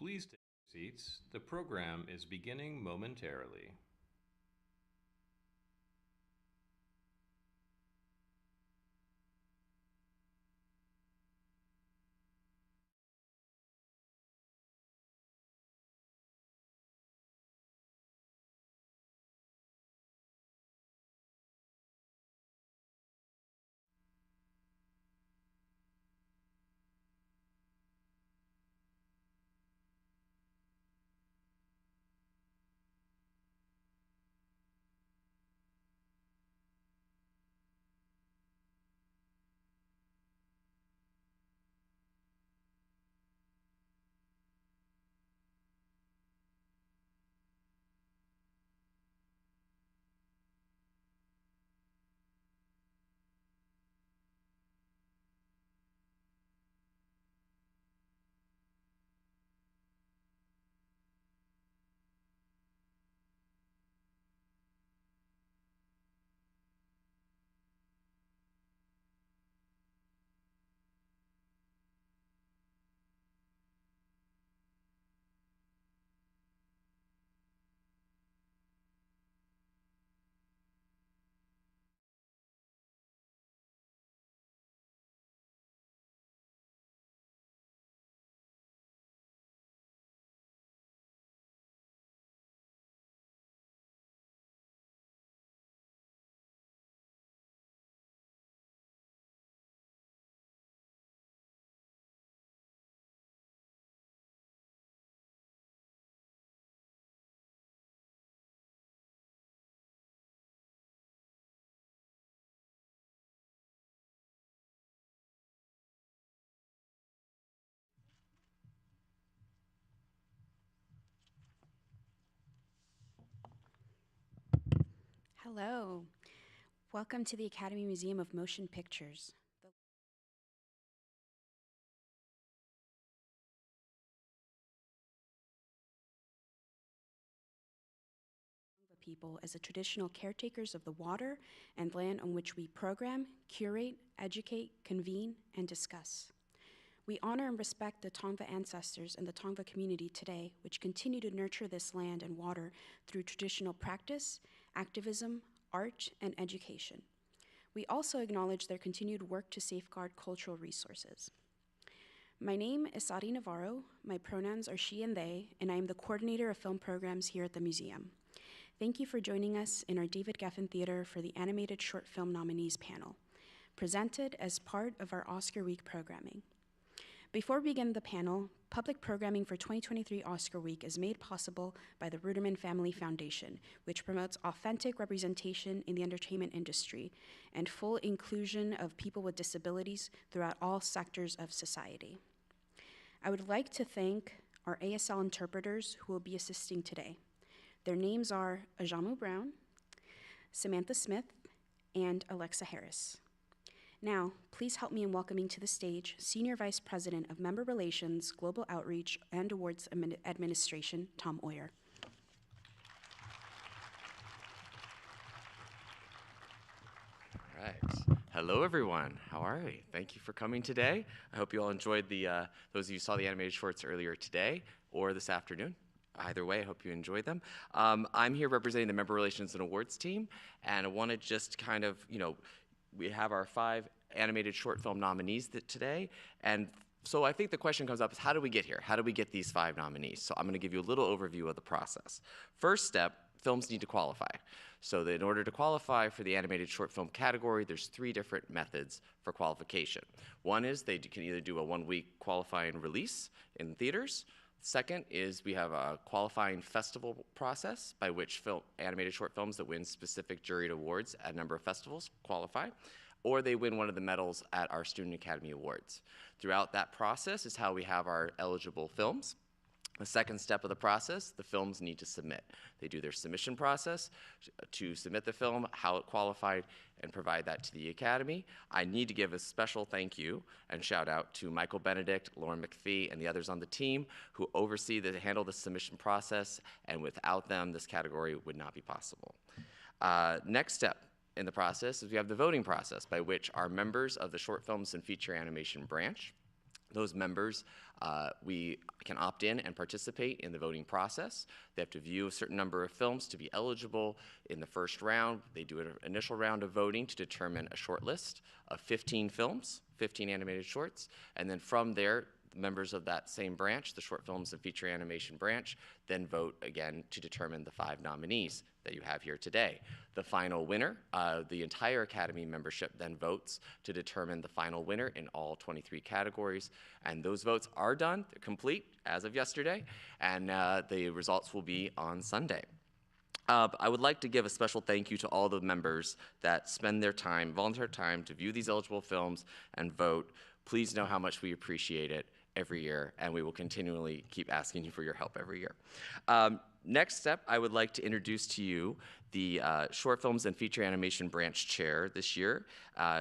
Please take your seats. The program is beginning momentarily. Hello. Welcome to the Academy Museum of Motion Pictures. The people as the traditional caretakers of the water and land on which we program, curate, educate, convene, and discuss. We honor and respect the Tongva ancestors and the Tongva community today, which continue to nurture this land and water through traditional practice, activism, art, and education. We also acknowledge their continued work to safeguard cultural resources. My name is Sari Navarro, my pronouns are she and they, and I am the coordinator of film programs here at the museum. Thank you for joining us in our David Geffen Theater for the Animated Short Film Nominees panel, presented as part of our Oscar Week programming. Before we begin the panel, public programming for 2023 Oscar Week is made possible by the Ruderman Family Foundation, which promotes authentic representation in the entertainment industry and full inclusion of people with disabilities throughout all sectors of society. I would like to thank our ASL interpreters who will be assisting today. Their names are Ajamu Brown, Samantha Smith, and Alexa Harris. Now, please help me in welcoming to the stage Senior Vice President of Member Relations, Global Outreach, and Awards Administration, Tom Oyer. All right. Hello, everyone. How are we? Thank you for coming today. I hope you all enjoyed those of you who saw the animated shorts earlier today or this afternoon. Either way, I hope you enjoyed them. I'm here representing the Member Relations and Awards team, and I want to just kind of, we have our 5 animated short film nominees today, and so I think the question comes up is how do we get here? How do we get these 5 nominees? So I'm going to give you a little overview of the process. First step, films need to qualify. So that in order to qualify for the animated short film category, there's 3 different methods for qualification. One is they can either do a 1-week qualifying release in theaters. Second is we have a qualifying festival process by which animated short films that win specific juried awards at a number of festivals qualify, or they win one of the medals at our Student Academy Awards. Throughout that process is how we have our eligible films. The second step of the process, the films need to submit. They do their submission process to submit the film, how it qualified, and provide that to the Academy. I need to give a special thank you and shout out to Michael Benedict, Lauren McPhee, and the others on the team who handle the submission process, and without them, this category would not be possible. Next step in the process is we have the voting process by which our members of the Short Films and Feature Animation branch Those members, we can opt in and participate in the voting process. They have to view a certain number of films to be eligible in the first round. They do an initial round of voting to determine a short list of 15 films, 15 animated shorts, and then from there, members of that same branch, the short films and feature animation branch, then vote again to determine the 5 nominees that you have here today. The final winner, the entire Academy membership then votes to determine the final winner in all 23 categories, and those votes are done, they're complete as of yesterday, and the results will be on Sunday. I would like to give a special thank you to all the members that spend their time, volunteer time, to view these eligible films and vote. Please know how much we appreciate it every year, and we will continually keep asking you for your help every year. Next step, I would like to introduce to you the Short Films and Feature Animation Branch Chair this year.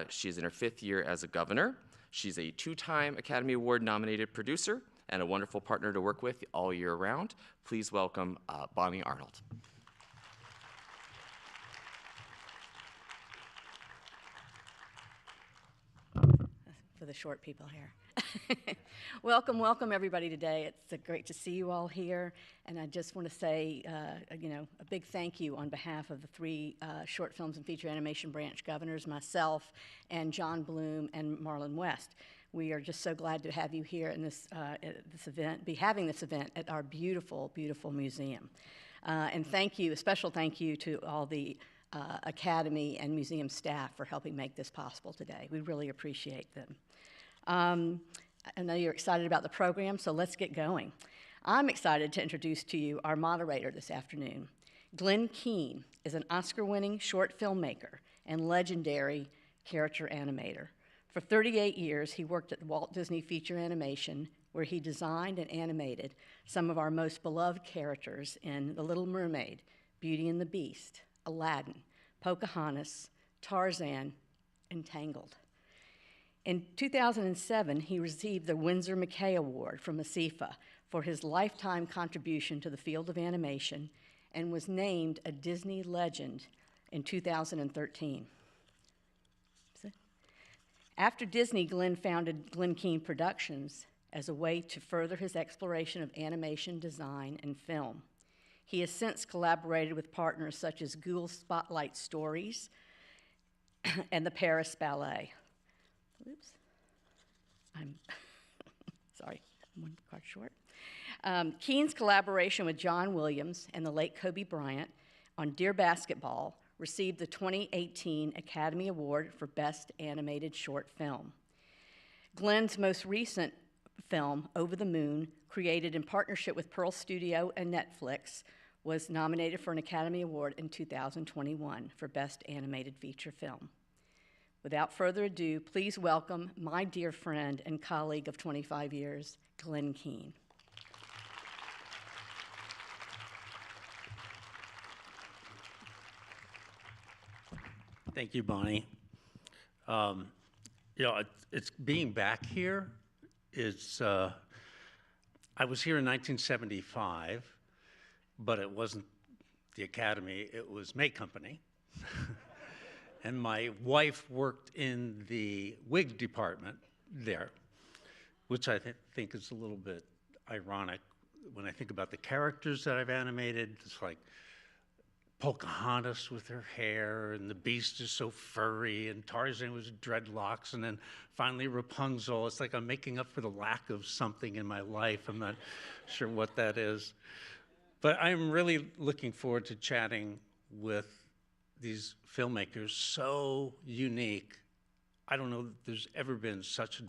She's in her 5th year as a governor. She's a 2-time Academy Award nominated producer and a wonderful partner to work with all year round. Please welcome Bonnie Arnold. For the short people here. Welcome, welcome everybody today. It's great to see you all here, and I just want to say, a big thank you on behalf of the 3 Short Films and Feature Animation Branch governors, myself, and John Bloom and Marlon West. We are just so glad to have you here in this event, be having this event at our beautiful, beautiful museum. And thank you, a special thank you to all the Academy and museum staff for helping make this possible today. We really appreciate them. I know you're excited about the program, so let's get going. I'm excited to introduce to you our moderator this afternoon. Glen Keane is an Oscar-winning short filmmaker and legendary character animator. For 38 years, he worked at Walt Disney Feature Animation, where he designed and animated some of our most beloved characters in The Little Mermaid, Beauty and the Beast, Aladdin, Pocahontas, Tarzan, and Tangled. In 2007, he received the Winsor McKay Award from ASIFA for his lifetime contribution to the field of animation and was named a Disney legend in 2013. After Disney, Glen founded Glen Keane Productions as a way to further his exploration of animation, design, and film. He has since collaborated with partners such as Ghoul Spotlight Stories and the Paris Ballet. Oops, I'm sorry, I'm 1 card short. Keane's collaboration with John Williams and the late Kobe Bryant on Dear Basketball received the 2018 Academy Award for Best Animated Short Film. Glen's most recent film, Over the Moon, created in partnership with Pearl Studio and Netflix, was nominated for an Academy Award in 2021 for Best Animated Feature Film. Without further ado, please welcome my dear friend and colleague of 25 years, Glen Keane. Thank you, Bonnie. It's being back here. I was here in 1975, but it wasn't the Academy, it was May Company. And my wife worked in the wig department there, which I think is a little bit ironic when I think about the characters that I've animated. It's like Pocahontas with her hair, and the Beast is so furry, and Tarzan was dreadlocks, and then finally Rapunzel. It's like I'm making up for the lack of something in my life. I'm not sure what that is. But I'm really looking forward to chatting with these filmmakers, so unique. I don't know that there's ever been such a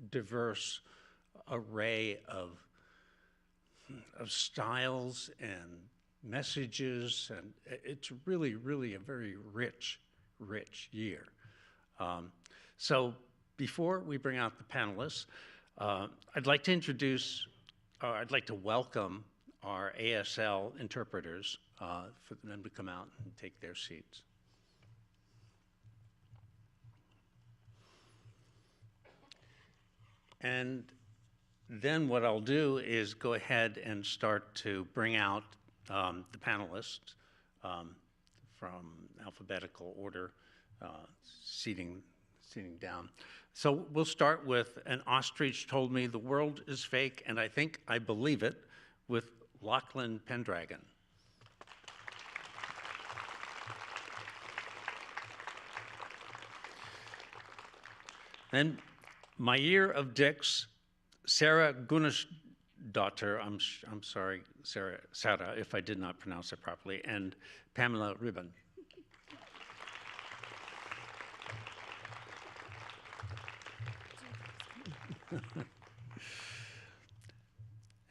diverse array of styles and messages, and it's really, really a very rich, rich year. So before we bring out the panelists, I'd like to welcome our ASL interpreters for them to come out and take their seats. And then what I'll do is go ahead and start to bring out the panelists from alphabetical order, seating sitting down. So we'll start with an ostrich told me the world is fake, and I think I believe it, with Lachlan Pendragon. Then my year of dicks, Sara Gunnarsdóttír, I'm sorry, Sara, if I did not pronounce it properly, and Pamela Ribon.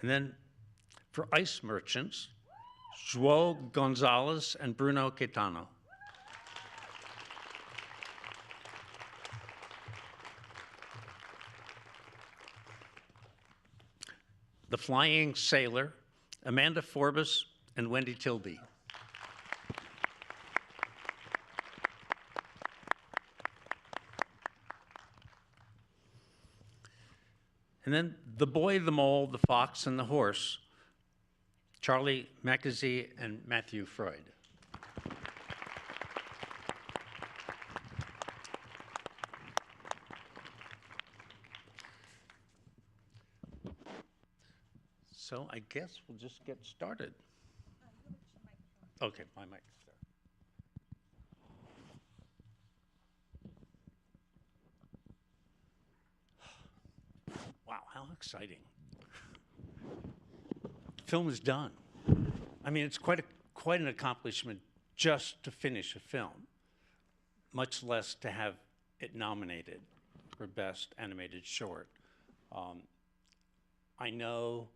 And then for ice merchants, João Gonzalez and Bruno Caetano. The Flying Sailor, Amanda Forbis and Wendy Tilby. And then the boy, the mole, the fox, and the horse, Charlie Mackesy and Matthew Freund. So I guess we'll just get started. Okay, my mic is there. Wow, how exciting. Film is done. I mean, it's quite an accomplishment just to finish a film, much less to have it nominated for Best Animated Short. I know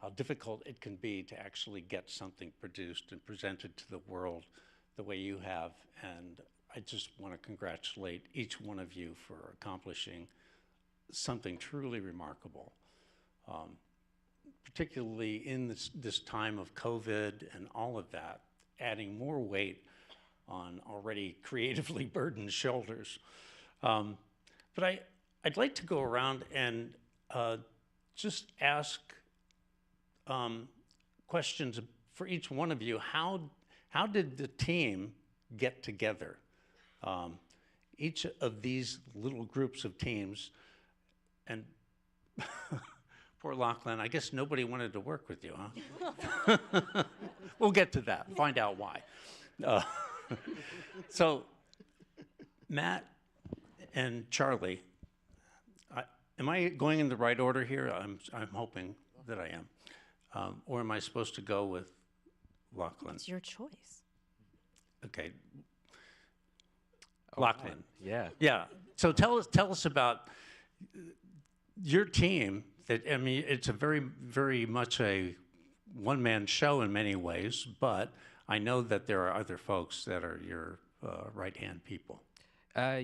how difficult it can be to actually get something produced and presented to the world the way you have, and I just want to congratulate each one of you for accomplishing something truly remarkable, particularly in this time of COVID and all of that, adding more weight on already creatively burdened shoulders. But I'd like to go around and just ask questions for each one of you. How did the team get together? Each of these little groups of teams, and poor Lachlan, I guess nobody wanted to work with you, huh? We'll get to that, find out why. So, Matt and Charlie, am I going in the right order here? I'm hoping that I am. Or am I supposed to go with Lachlan? It's your choice. Okay. Lachlan. Yeah. Yeah. So tell us about your team. I mean, it's a very, very much a one-man show in many ways, but I know that there are other folks that are your right-hand people. I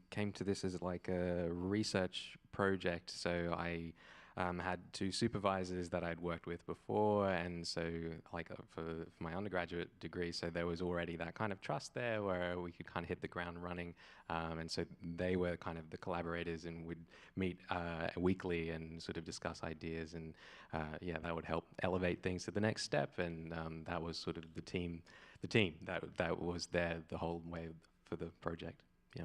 came to this as like a research project, so I had two supervisors that I'd worked with before, and so like for my undergraduate degree, so there was already that kind of trust there where we could kind of hit the ground running, and so they were kind of the collaborators, and we'd meet weekly and sort of discuss ideas, and that would help elevate things to the next step, and that was sort of the team that was there the whole way for the project. Yeah.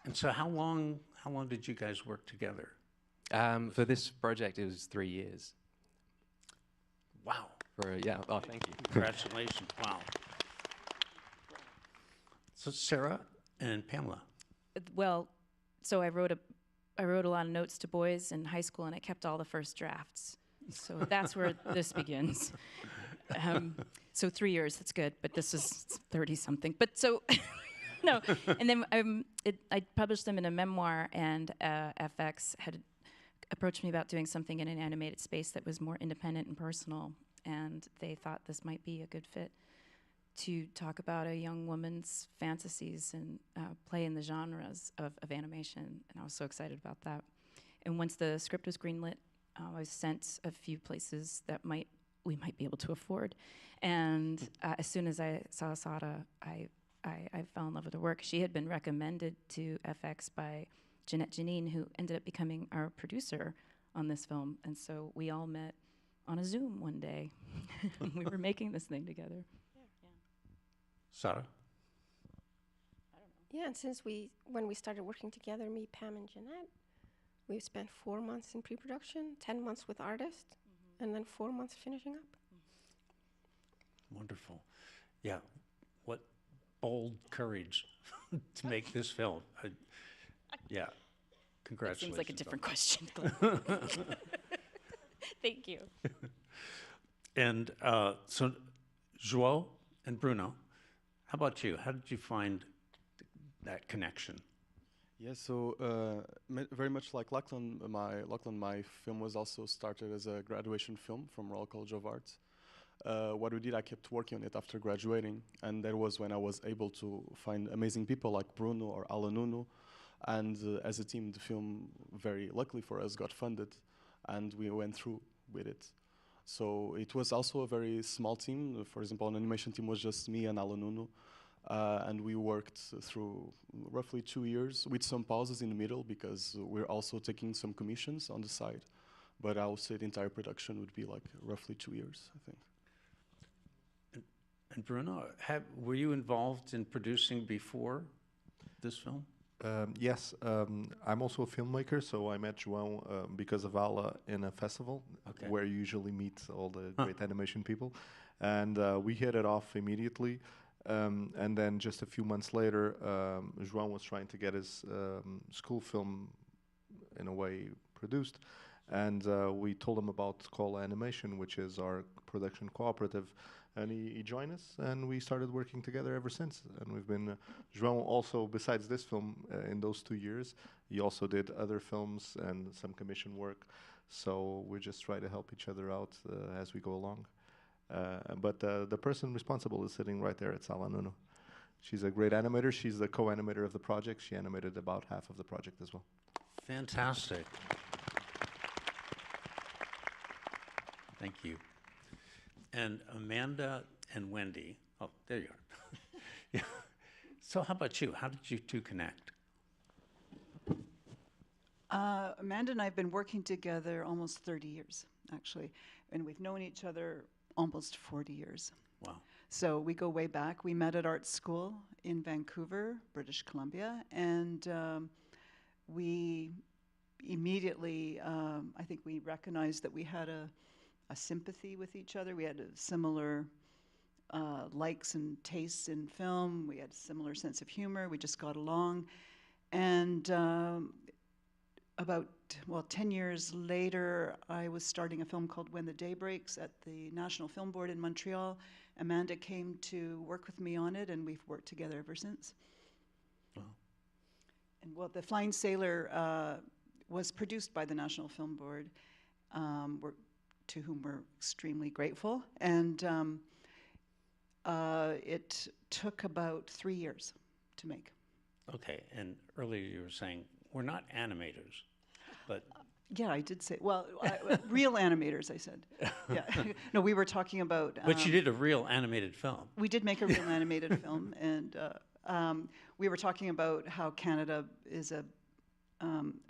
And so how long did you guys work together? For this project, it was 3 years. Wow. Oh, thank you. Congratulations. Wow. So Sara and Pamela. Well, so I wrote a lot of notes to boys in high school, and I kept all the first drafts. So that's where this begins. So 3 years, that's good, but this is 30-something. But so, no. And then I published them in a memoir, and FX had approached me about doing something in an animated space that was more independent and personal, and they thought this might be a good fit to talk about a young woman's fantasies and play in the genres of animation, and I was so excited about that. And once the script was greenlit, I was sent a few places that we might be able to afford, and as soon as I saw Sara, I fell in love with her work. She had been recommended to FX by Jeanette Janine, who ended up becoming our producer on this film. And so we all met on a Zoom one day. We were making this thing together. Sara? Yeah, and when we started working together, me, Pam, and Jeanette, we've spent 4 months in pre-production, 10 months with artists, and then 4 months finishing up. Wonderful. Yeah, what bold courage to make this film. Yeah, That congratulations. seems like a different question. Thank you. And so, João and Bruno, how about you? How did you find that connection? Yeah, so very much like Lachlan, my film was also started as a graduation film from Royal College of Art. What we did, I kept working on it after graduating, and that was when I was able to find amazing people like Bruno or Alanunu, and as a team, the film, very luckily for us, got funded, and we went through with it. So it was also a very small team. For example, an animation team was just me and Alanunu, and we worked through roughly 2 years with some pauses in the middle because we're also taking some commissions on the side. But I would say the entire production would be like roughly 2 years, I think. And Bruno, were you involved in producing before this film? Yes, I'm also a filmmaker, so I met João because of Ala in a festival where you usually meet all the great animation people. And we hit it off immediately. And then just a few months later, João was trying to get his school film, in a way, produced. And we told him about Cola Animation, which is our production cooperative. And he joined us, and we started working together ever since. And we've been, João also, besides this film, in those 2 years, he also did other films and some commission work. So we just try to help each other out as we go along. But the person responsible is sitting right there at Alanunu. She's a great animator. She's the co-animator of the project. She animated about half of the project as well. Fantastic. Thank you. And Amanda and Wendy, oh, there you are. Yeah. So how about you? How did you two connect? Amanda and I have been working together almost 30 years, actually. And we've known each other almost 40 years. Wow. So we go way back. We met at art school in Vancouver, British Columbia. And we immediately, I think we recognized that we had a sympathy with each other. We had a similar likes and tastes in film. We had a similar sense of humor. We just got along. And about 10 years later, I was starting a film called When the Day Breaks at the National Film Board in Montreal. Amanda came to work with me on it, and we've worked together ever since. Wow. And The Flying Sailor was produced by the National Film Board, to whom we're extremely grateful. And it took about 3 years to make. Okay, and earlier you were saying, we're not animators, but... Yeah, I did say, real animators, I said. Yeah. No, we were talking about... but you did a real animated film. We did make a real animated film, and we were talking about how Canada is a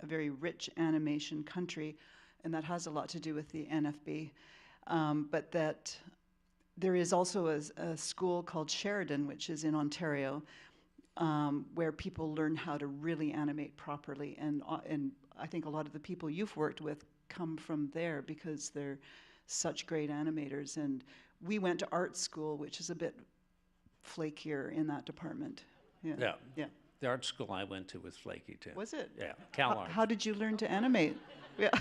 very rich animation country, and that has a lot to do with the NFB, but that there is also a school called Sheridan, which is in Ontario, where people learn how to really animate properly, and I think a lot of the people you've worked with come from there because they're such great animators. And we went to art school, which is a bit flakier in that department. Yeah. The art school I went to was flaky too. Was it? Yeah, Cal Arts. How did you learn to animate? Yeah.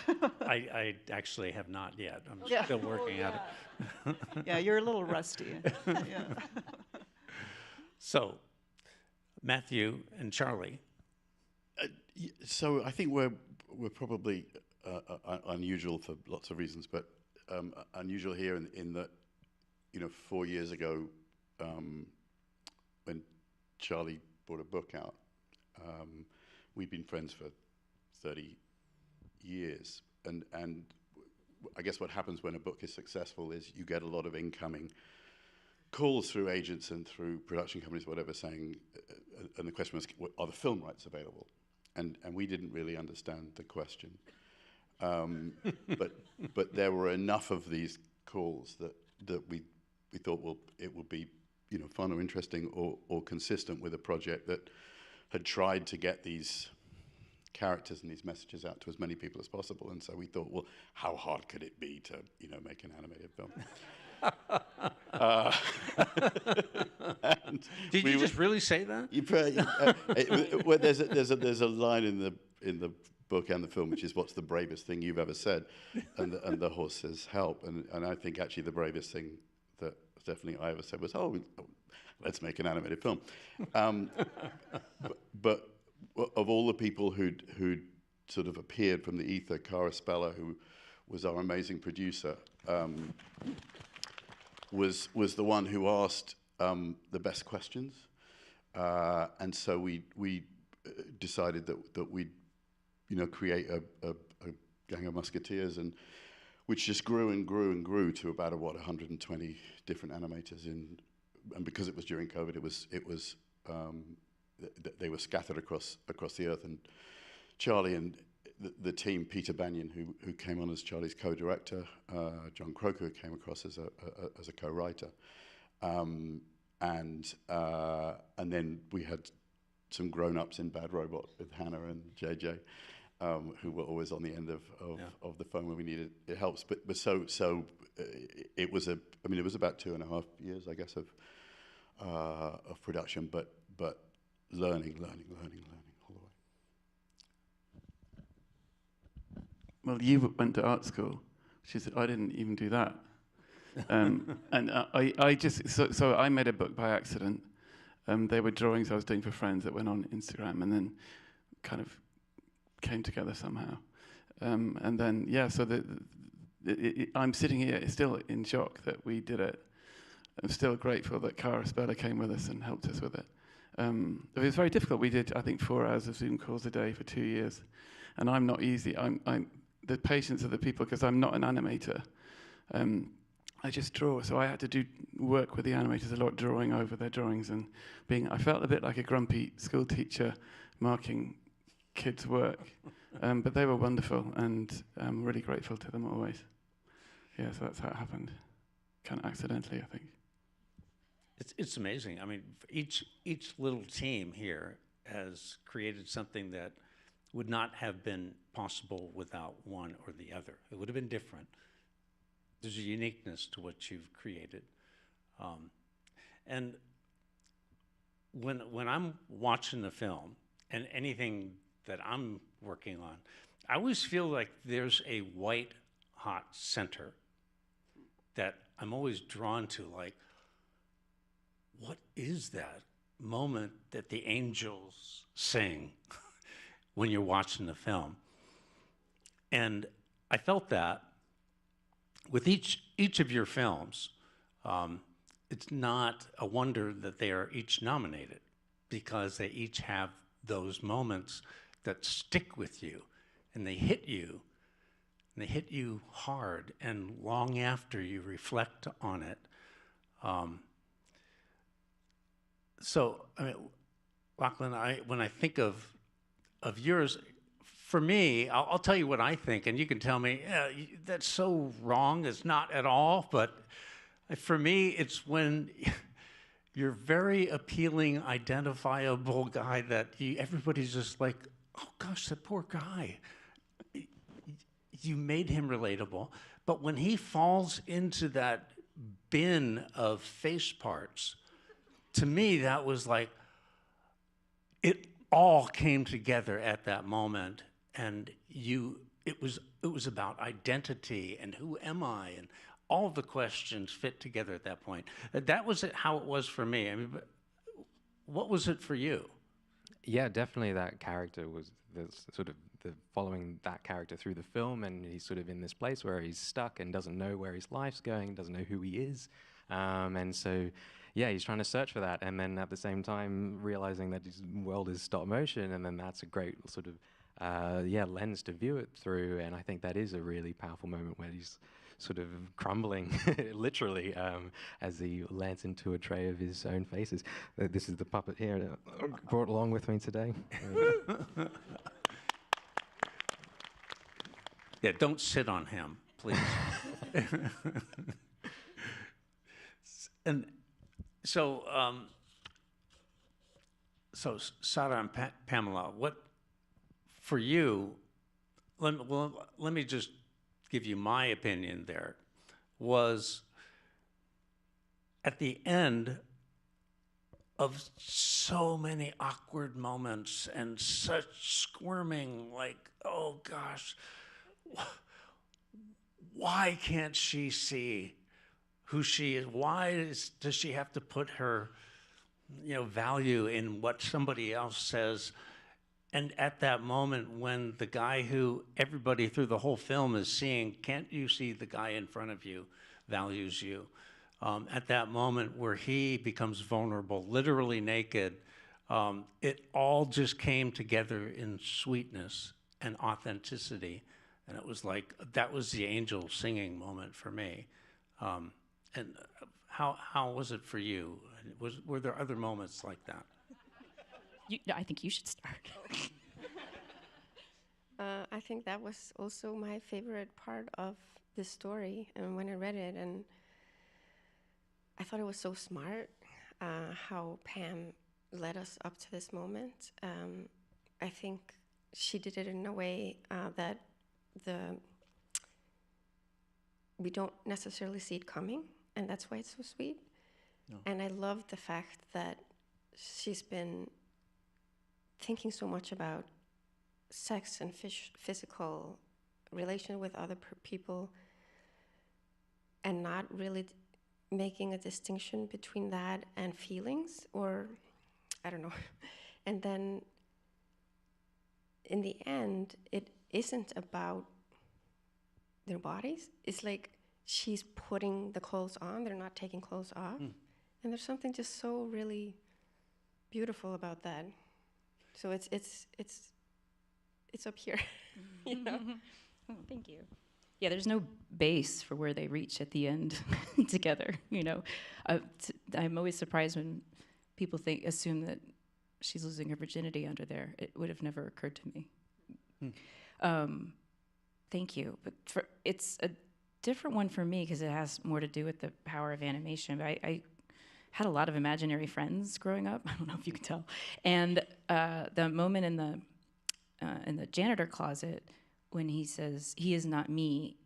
I actually have not yet. I'm still working at it. Yeah, you're a little rusty. Yeah. So, Matthew and Charlie. So I think we're probably unusual for lots of reasons, but unusual here in that, 4 years ago, when Charlie brought a book out, we'd been friends for 30 years, and I guess what happens when a book is successful is you get a lot of incoming calls through agents and through production companies, whatever, saying, and the question was, are the film rights available? And we didn't really understand the question, but there were enough of these calls that we thought, well, it would be fun or interesting or consistent with a project that had tried to get these characters and these messages out to as many people as possible. And so we thought, well, how hard could it be to, make an animated film? Did you just really say that? Well, there's a line in the book and the film, which is, "What's the bravest thing you've ever said?" And the horse says, "Help." And I think actually the bravest thing that definitely I ever said was, "Oh, let's make an animated film." But of all the people who'd sort of appeared from the ether, Cara Spella, who was our amazing producer, was the one who asked the best questions, and so we decided that we'd create a gang of musketeers, and which just grew and grew and grew to about 120 different animators and because it was during COVID, they were scattered across the earth. And Charlie and the team, Peter Banyan, who came on as Charlie's co-director, John Croker, who came across as a co-writer, and then we had some grown-ups in Bad Robot with Hannah and JJ, who were always on the end of the phone when we needed it helps. But so it was it was about 2.5 years, I guess, of production, but learning all the way. Well, you went to art school. She said, I didn't even do that. And I just, so I made a book by accident. They were drawings I was doing for friends that went on Instagram and then kind of came together somehow. And then, yeah, so I'm sitting here still in shock that we did it. I'm still grateful that Cara Spella came with us and helped us with it. It was very difficult. We did, I think, 4 hours of Zoom calls a day for 2 years. And I'm not easy. I'm the patience of the people, because I'm not an animator. I just draw, so I had to work with the animators a lot, drawing over their drawings and I felt a bit like a grumpy school teacher marking kids' work. But they were wonderful, and I'm really grateful to them always. Yeah, so that's how it happened. Kind of accidentally, I think. It's amazing. I mean, each little team here has created something that would not have been possible without one or the other. It would have been different. There's a uniqueness to what you've created. And when I'm watching the film and anything that I'm working on, I always feel like there's a white hot center that I'm always drawn to, like, what is that moment that the angels sing when you're watching the film? And I felt that with each of your films. It's not a wonder that they are each nominated, because they each have those moments that stick with you, and they hit you, and they hit you hard, and long after you reflect on it. So, I mean, Lachlan, when I think of yours, for me, I'll tell you what I think, and you can tell me, yeah, that's so wrong. It's not at all. But for me, it's when you're very appealing, identifiable guy that everybody's just like, oh gosh, that poor guy. You made him relatable. But when he falls into that bin of face parts, to me, that was like, it all came together at that moment, and it was about identity and who am I, and all of the questions fit together at that point. That was how it was for me. I mean, what was it for you? Yeah, definitely that character was the following that character through the film, and he's sort of in this place where he's stuck and doesn't know where his life's going, doesn't know who he is, and so. Yeah, he's trying to search for that, and then at the same time realizing that his world is stop motion, and then that's a great sort of lens to view it through. And I think that is a really powerful moment where he's sort of crumbling, literally, as he lands into a tray of his own faces. This is the puppet here that I brought along with me today. Yeah, don't sit on him, please. And so, So Sara and Pamela, what for you? Let me just give you my opinion. There was at the end of so many awkward moments and such squirming, like, oh gosh, why can't she see who she is? Why does she have to put her, value in what somebody else says? And at that moment when the guy who everybody through the whole film is seeing, can't you see the guy in front of you values you? At that moment where he becomes vulnerable, literally naked, it all just came together in sweetness and authenticity. And it was like, that was the angel singing moment for me. And how was it for you? Were there other moments like that? I think you should start. I think that was also my favorite part of the story, and when I read it, and I thought it was so smart how Pam led us up to this moment. I think she did it in a way that we don't necessarily see it coming, and that's why it's so sweet. No. And I love the fact that she's been thinking so much about sex and physical relation with other people, and not really making a distinction between that and feelings, or I don't know. And then in the end, it isn't about their bodies. It's like she's putting the clothes on, they're not taking clothes off. And there's something just so really beautiful about that. So it's up here, Thank you. Yeah, there's no base for where they reach at the end together. I'm always surprised when people assume that she's losing her virginity under there. It would have never occurred to me. Thank you. But it's a different one for me because it has more to do with the power of animation. But I had a lot of imaginary friends growing up. I don't know if you can tell. And the moment in the janitor closet when he says, "He is not me,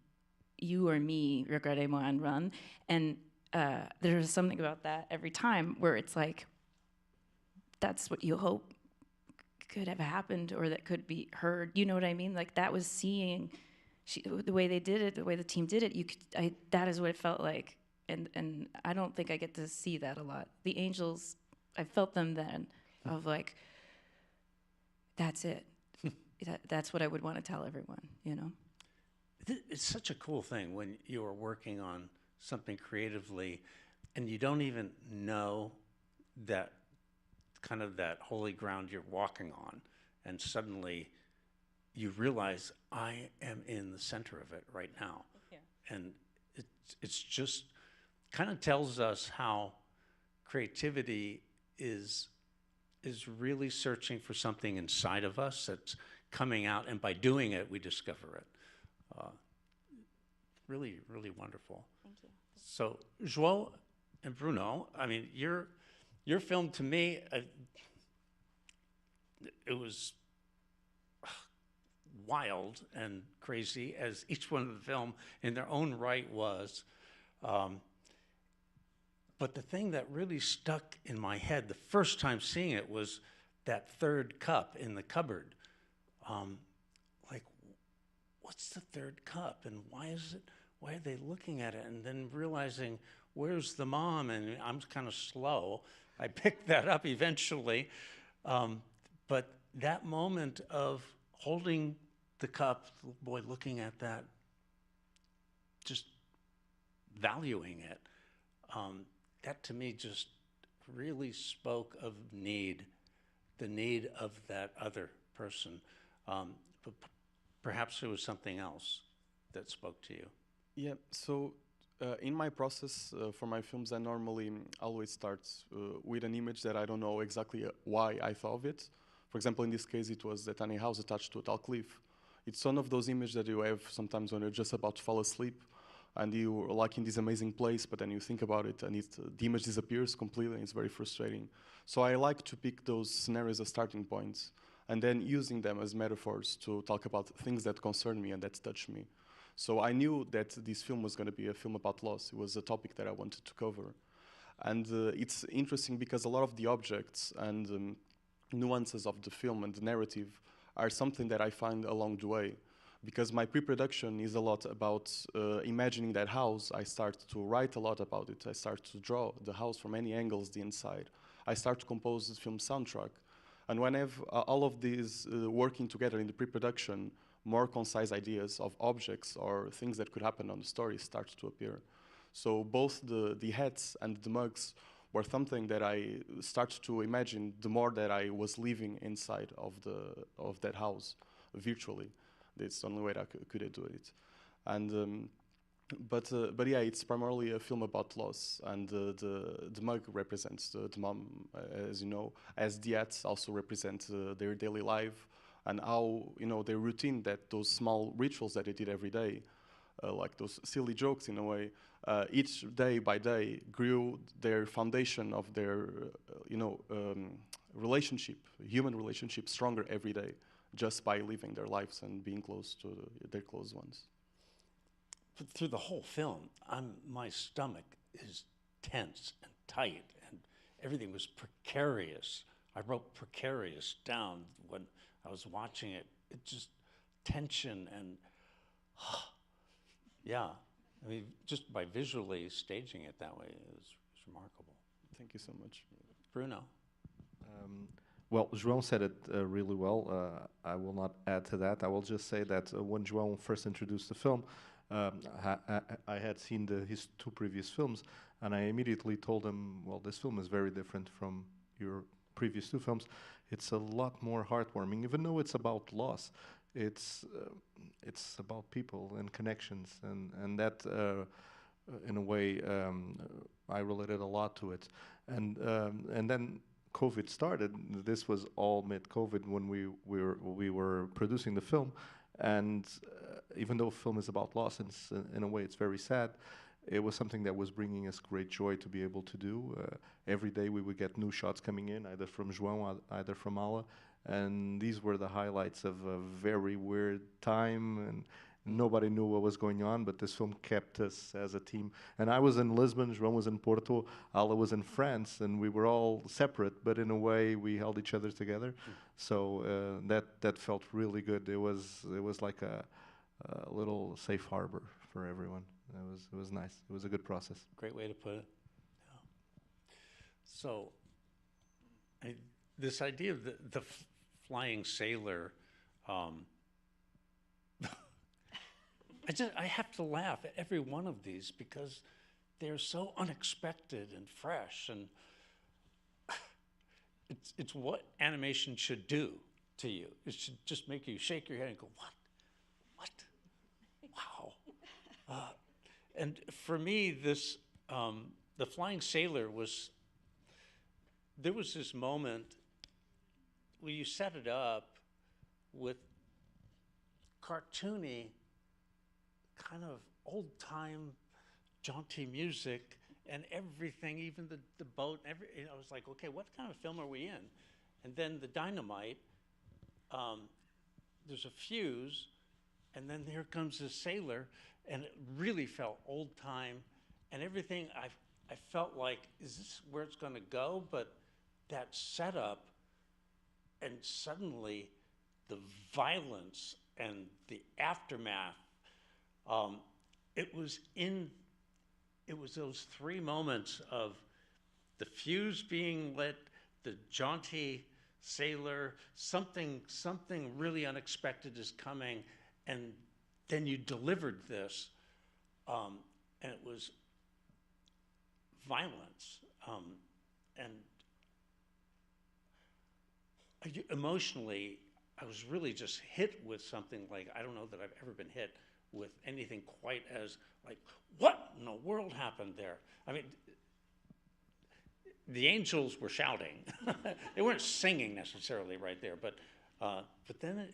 you are me, regrettez-moi and run." And there's something about that every time where it's like, that's what you hope could have happened or that could be heard. You know what I mean? Like that was seeing the way they did it, the way the team did it. That is what it felt like. And I don't think I get to see that a lot. The angels, I felt them then of like, that's it. That's what I would want to tell everyone, It's such a cool thing when you are working on something creatively and you don't even know that kind of that holy ground you're walking on, and suddenly you realize I am in the center of it right now. Yeah. And it's just kind of tells us how creativity is really searching for something inside of us that's coming out, and by doing it, we discover it. Really, really wonderful. Thank you. So, João and Bruno, I mean, your film to me, it was wild and crazy, as each one of the film in their own right was. But the thing that really stuck in my head the first time seeing it was that third cup in the cupboard. Like, what's the third cup, and why are they looking at it? And then realizing, where's the mom? And I'm kind of slow. I picked that up eventually. But that moment of holding the cup, the boy looking at that, just valuing it, that to me just really spoke of the need of that other person. But perhaps there was something else that spoke to you. Yeah, so in my process for my films, I normally always start with an image that I don't know exactly why I thought of it. For example, in this case, it was a tiny house attached to a tall cliff. It's one of those images that you have sometimes when you're just about to fall asleep. and you're like in this amazing place, but then you think about it and the image disappears completely, and it's very frustrating. So I like to pick those scenarios as starting points, and then using them as metaphors to talk about things that concern me and that touch me. So I knew that this film was going to be a film about loss. It was a topic that I wanted to cover. And it's interesting because a lot of the objects and nuances of the film and the narrative are something that I find along the way. Because my pre-production is a lot about imagining that house. I start to write a lot about it. I start to draw the house from any angles, the inside. I start to compose the film soundtrack. And when I have all of these working together in the pre-production, more concise ideas of objects or things that could happen on the story start to appear. So both the hats and the mugs were something that I started to imagine the more that I was living inside of that house virtually. That's the only way that I could do it. And but yeah, it's primarily a film about loss, and the mug represents the mom, as you know, as the hats also represent their daily life and how, you know, their routine, that those small rituals that they did every day, like those silly jokes in a way, each day by day grew their foundation of their, relationship, human relationship, stronger every day, just by living their lives and being close to their close ones. Through the whole film, my stomach is tense and tight, and everything was precarious. I wrote precarious down when I was watching it. It just tension and, yeah. I mean, just by visually staging it that way is remarkable. Thank you so much. Bruno. Well, João said it really well. I will not add to that. I will just say that when João first introduced the film, I had seen his two previous films, and I immediately told him, well, this film is very different from your previous two films. It's a lot more heartwarming, even though it's about loss. It's about people and connections, and that, in a way, I related a lot to it. And then COVID started. This was all mid-COVID when we were producing the film, and even though film is about loss, and in a way it's very sad, it was something that was bringing us great joy to be able to do. Every day we would get new shots coming in, either from João, either from Ala, and these were the highlights of a very weird time, and nobody knew what was going on, but this film kept us as a team. And I was in Lisbon, João was in Porto, Ala was in France, and we were all separate, but in a way we held each other together. So that felt really good. It was like a little safe harbor for everyone. It was nice. It was a good process. Great way to put it. Yeah. So this idea of the flying sailor, I have to laugh at every one of these because they're so unexpected and fresh, and it's what animation should do to you. It should just make you shake your head and go, what? Wow. And for me, this the flying sailor there was this moment where you set it up with cartoony, kind of old-time, jaunty music and everything, even the boat. I was like, okay, what kind of film are we in? And then the dynamite, there's a fuse, and then here comes the sailor, and it really felt old-time, and everything. I felt like, is this where it's going to go? But that setup, and suddenly the violence and the aftermath. It was those three moments of the fuse being lit, the jaunty sailor, something really unexpected is coming, and then you delivered this, and it was violence, and emotionally, I was really just hit with something like, I don't know that I've ever been hit with anything quite as like, what in the world happened there? I mean, the angels were shouting. They weren't singing necessarily right there, but then,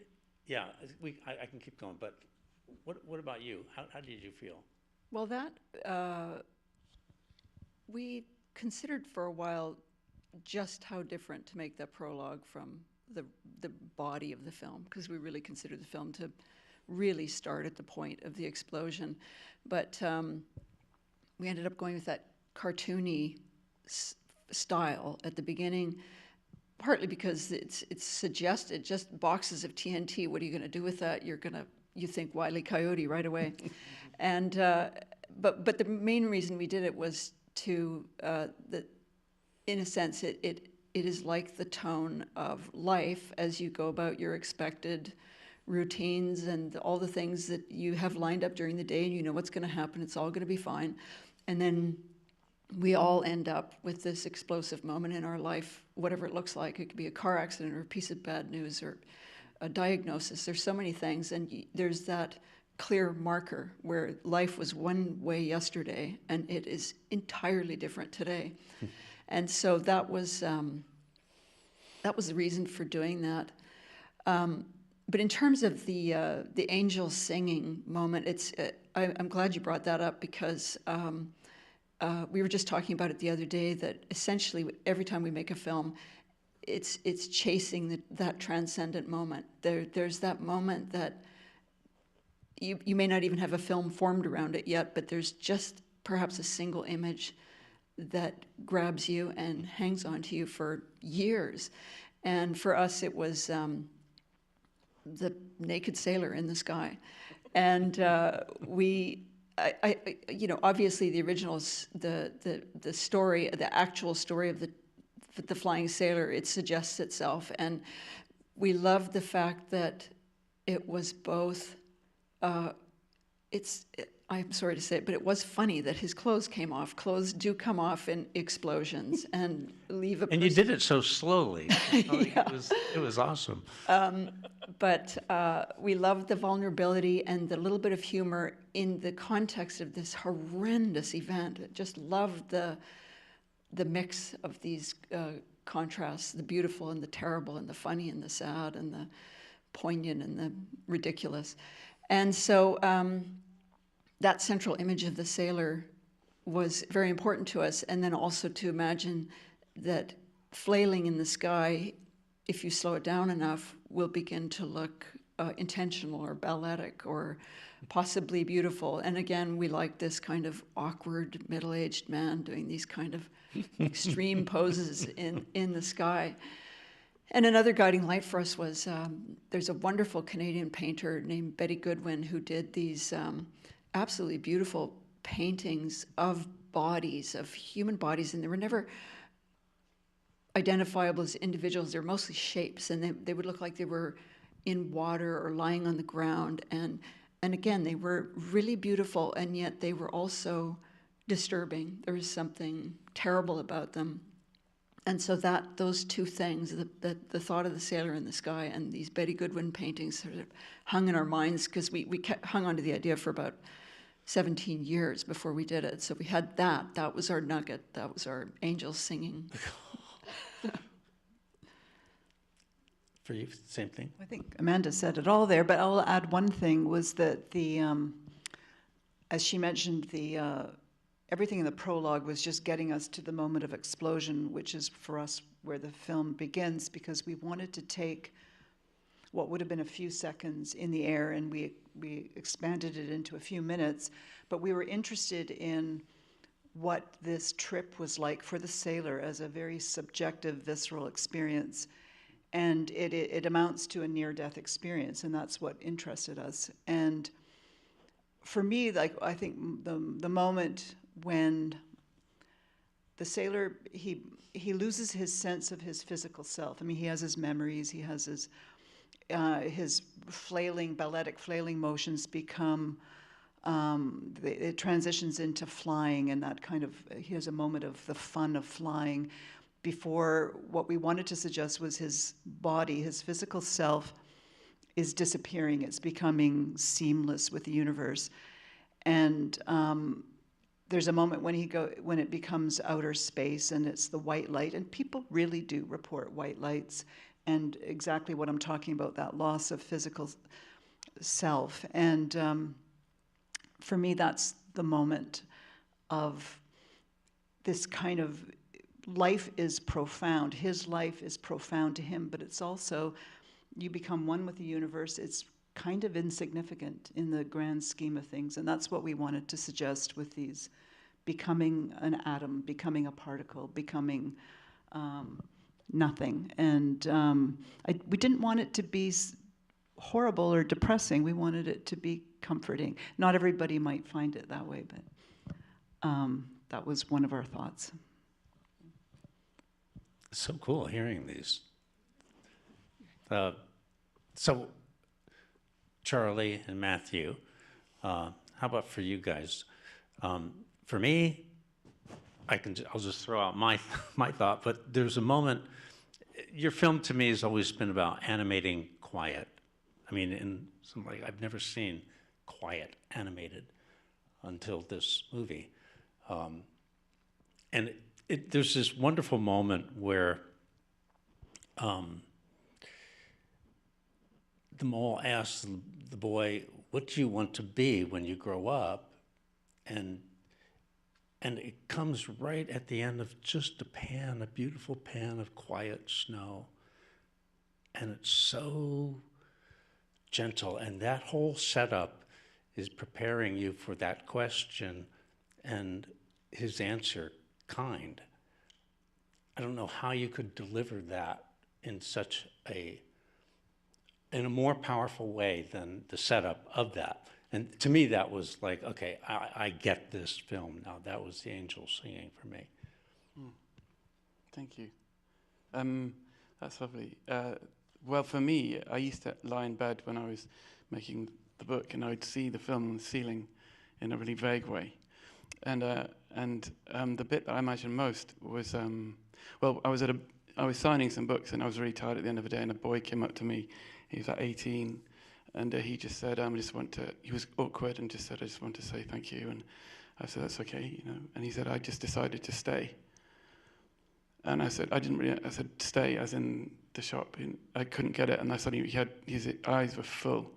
I can keep going. But what about you? How did you feel? Well, that, we considered for a while just how different to make the prologue from the body of the film, because we really considered the film to really start at the point of the explosion. But we ended up going with that cartoony style at the beginning, partly because it's suggested just boxes of TNT. What are you going to do with that? You think Wile E. Coyote right away. And but the main reason we did it was to that, in a sense, it is like the tone of life as you go about your expected routines and all the things that you have lined up during the day, and you know what's going to happen. It's all going to be fine. And then we all end up with this explosive moment in our life, whatever it looks like. It could be a car accident or a piece of bad news or a diagnosis. There's so many things, and there's that clear marker where life was one way yesterday and it is entirely different today. And so that was the reason for doing that. But in terms of the angels singing moment, I'm glad you brought that up, because we were just talking about it the other day, that essentially every time we make a film, it's chasing that transcendent moment. There's that moment that you may not even have a film formed around it yet, but there's just perhaps a single image that grabs you and hangs on to you for years. And for us, it was the naked sailor in the sky. And obviously the originals, the story, the actual story of the flying sailor, it suggests itself. And we loved the fact that it was both, I'm sorry to say it, but it was funny that his clothes came off. Clothes do come off in explosions and leave a And you did it so slowly. Yeah. It was awesome. But we loved the vulnerability and the little bit of humor in the context of this horrendous event. Just loved the mix of these contrasts, the beautiful and the terrible and the funny and the sad and the poignant and the ridiculous. And so that central image of the sailor was very important to us. And then also to imagine that flailing in the sky, if you slow it down enough, will begin to look intentional or balletic or possibly beautiful. And again, we like this kind of awkward middle-aged man doing these kind of extreme poses in the sky. And another guiding light for us was there's a wonderful Canadian painter named Betty Goodwin who did these absolutely beautiful paintings of bodies, of human bodies, and they were never identifiable as individuals. They're mostly shapes, and they would look like they were in water or lying on the ground. And again, they were really beautiful, and yet they were also disturbing. There was something terrible about them. And so those two things, the thought of the sailor in the sky and these Betty Goodwin paintings, sort of hung in our minds, because we hung on to the idea for about 17 years before we did it. So we had that. That was our nugget. That was our angels singing. For you, same thing? I think Amanda said it all there, but I'll add one thing, was that as she mentioned, everything in the prologue was just getting us to the moment of explosion, which is for us where the film begins, because we wanted to take what would have been a few seconds in the air, and we expanded it into a few minutes, but we were interested in what this trip was like for the sailor as a very subjective, visceral experience. And it amounts to a near-death experience, and that's what interested us. And for me, like, I think the moment when the sailor, he loses his sense of his physical self. I mean, he has his memories, he has his balletic flailing motions become, it transitions into flying, and that kind of, he has a moment of the fun of flying, before what we wanted to suggest was his body, his physical self is disappearing. It's becoming seamless with the universe. And there's a moment when it becomes outer space, and it's the white light, and people really do report white lights, and exactly what I'm talking about, that loss of physical self. And for me, that's the moment of this kind of life is profound. His life is profound to him, but it's also, you become one with the universe. It's kind of insignificant in the grand scheme of things. And that's what we wanted to suggest with these, becoming an atom, becoming a particle, becoming nothing. And we didn't want it to be horrible or depressing. We wanted it to be comforting. Not everybody might find it that way, but that was one of our thoughts. So cool hearing these. So, Charlie and Matthew, how about for you guys? For me, I'll just throw out my thought, but there's a moment, your film to me has always been about animating quiet. I mean, in some, like, I've never seen quiet animated until this movie. And there's this wonderful moment where the mole asks the boy, "What do you want to be when you grow up?" And it comes right at the end of just a beautiful pan of quiet snow. And it's so gentle. And that whole setup is preparing you for that question and his answer, kind. I don't know how you could deliver that in in a more powerful way than the setup of that. And to me, that was like, okay, I get this film now. That was the angel singing for me. Thank you. That's lovely. Well, for me, I used to lie in bed when I was making the book, and I'd see the film on the ceiling in a really vague way. And the bit that I imagined most was, well, I was signing some books, and I was really tired at the end of the day, and a boy came up to me. He was like 18, and he just said, he was awkward and just said, "I just want to say thank you." And I said, "That's okay, you know." And he said, "I just decided to stay." And I said, I said, "Stay," as in the shop. And I couldn't get it, and I suddenly, his eyes were full.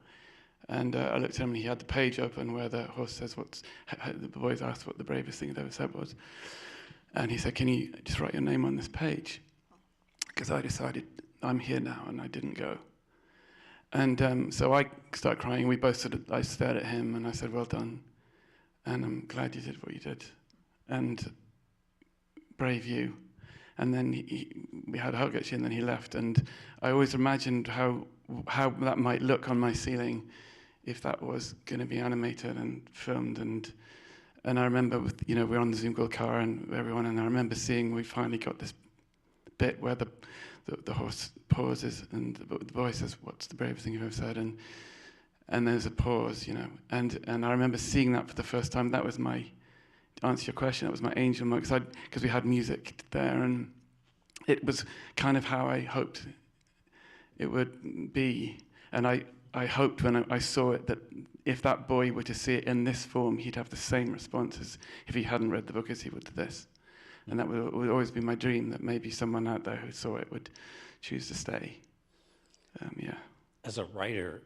And I looked at him, and he had the page open where the horse says the boys asked what the bravest thing they've ever said was. And he said, "Can you just write your name on this page?" Because I decided I'm here now, and I didn't go. And so I started crying. We both I stared at him, and I said, "Well done. And I'm glad you did what you did. And brave you." And then we had a hug actually, and then he left. And I always imagined how that might look on my ceiling if that was going to be animated and filmed. And I remember we were on the Zoom Gold car and everyone, and I remember seeing we finally got this bit where the horse pauses and the boy says, "What's the bravest thing you've ever said?" And there's a pause, and I remember seeing that for the first time. That was to answer your question, that was my angel moment, because we had music there, and it was kind of how I hoped it would be. And I hoped when I saw it that if that boy were to see it in this form, he'd have the same response as if he hadn't read the book as he would to this. And that would always be my dream, that maybe someone out there who saw it would choose to stay. Yeah. As a writer,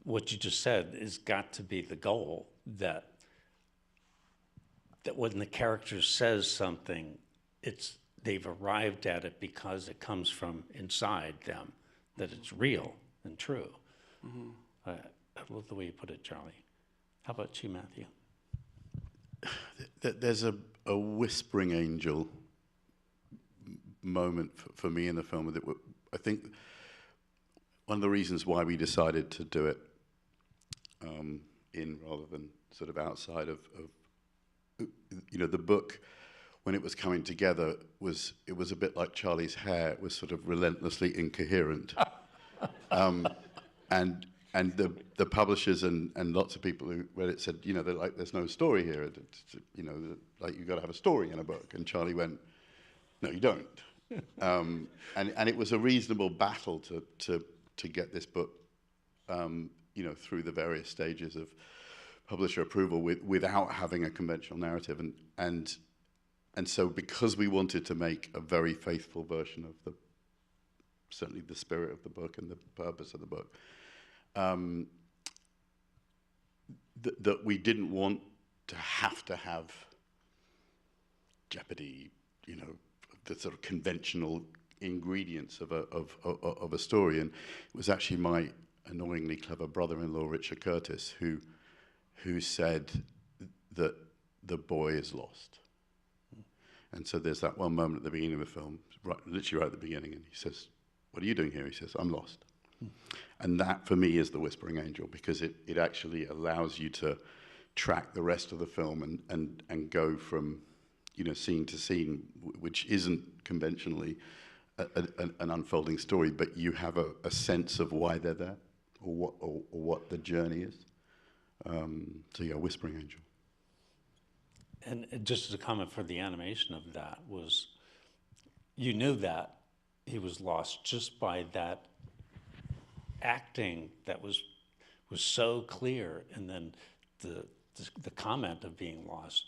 what you just said has got to be the goal, that when the character says something, they've arrived at it because it comes from inside them, that it's real and true. Mm-hmm. I love the way you put it, Charlie. How about you, Matthew? There's a whispering angel moment for me in the film. I think one of the reasons why we decided to do it in rather than sort of outside of the book, when it was coming together, it was a bit like Charlie's hair. It was sort of relentlessly incoherent. And the publishers and lots of people who read it said, they're like, "There's no story here. Like, you've got to have a story in a book." And Charlie went, "No, you don't." And it was a reasonable battle to get this book, through the various stages of publisher approval without having a conventional narrative. And so because we wanted to make a very faithful version of certainly the spirit of the book and the purpose of the book, that we didn't want to have jeopardy, you know, the sort of conventional ingredients of a story. And it was actually my annoyingly clever brother-in-law, Richard Curtis, who said that the boy is lost. And so there's that one moment at the beginning of the film, literally right at the beginning, and he says, "What are you doing here?" He says, "I'm lost." And that, for me, is the Whispering Angel, because it actually allows you to track the rest of the film and go from, you know, scene to scene, which isn't conventionally an unfolding story, but you have a sense of why they're there, or what the journey is. So yeah, Whispering Angel. And just as a comment for the animation of that was, you knew that he was lost just by that acting that was so clear, and then the comment of being lost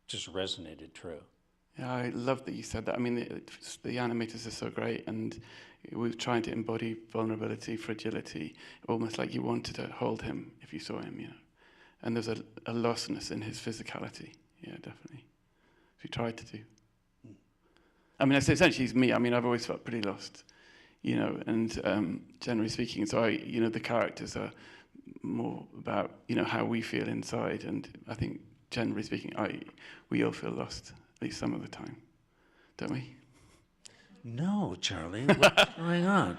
just resonated true. Yeah, I love that you said that. I mean, the animators are so great, and we're trying to embody vulnerability, fragility, almost like you wanted to hold him if you saw him, you know. And there's a lostness in his physicality. Yeah, definitely. We tried to do. I mean, essentially, it's me. I mean, I've always felt pretty lost, you know, and generally speaking, so you know, the characters are more about, you know, how we feel inside, and I think, generally speaking, we all feel lost, at least some of the time, don't we? No, Charlie, what's going on?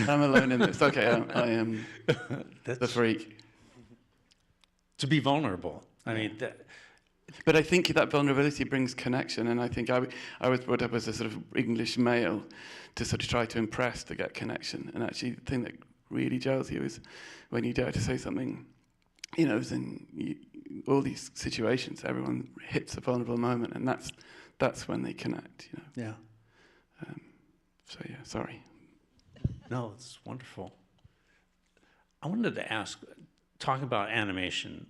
I'm alone in this. Okay, I am the freak. To be vulnerable. I mean, but I think that vulnerability brings connection, and I think I was brought up as a sort of English male to sort of try to impress to get connection, and actually the thing that really gels you is when you dare to say something, you know, in all these situations, everyone hits a vulnerable moment, and that's when they connect, you know. Yeah. So yeah, sorry. No, it's wonderful. I wanted to ask, talking about animation,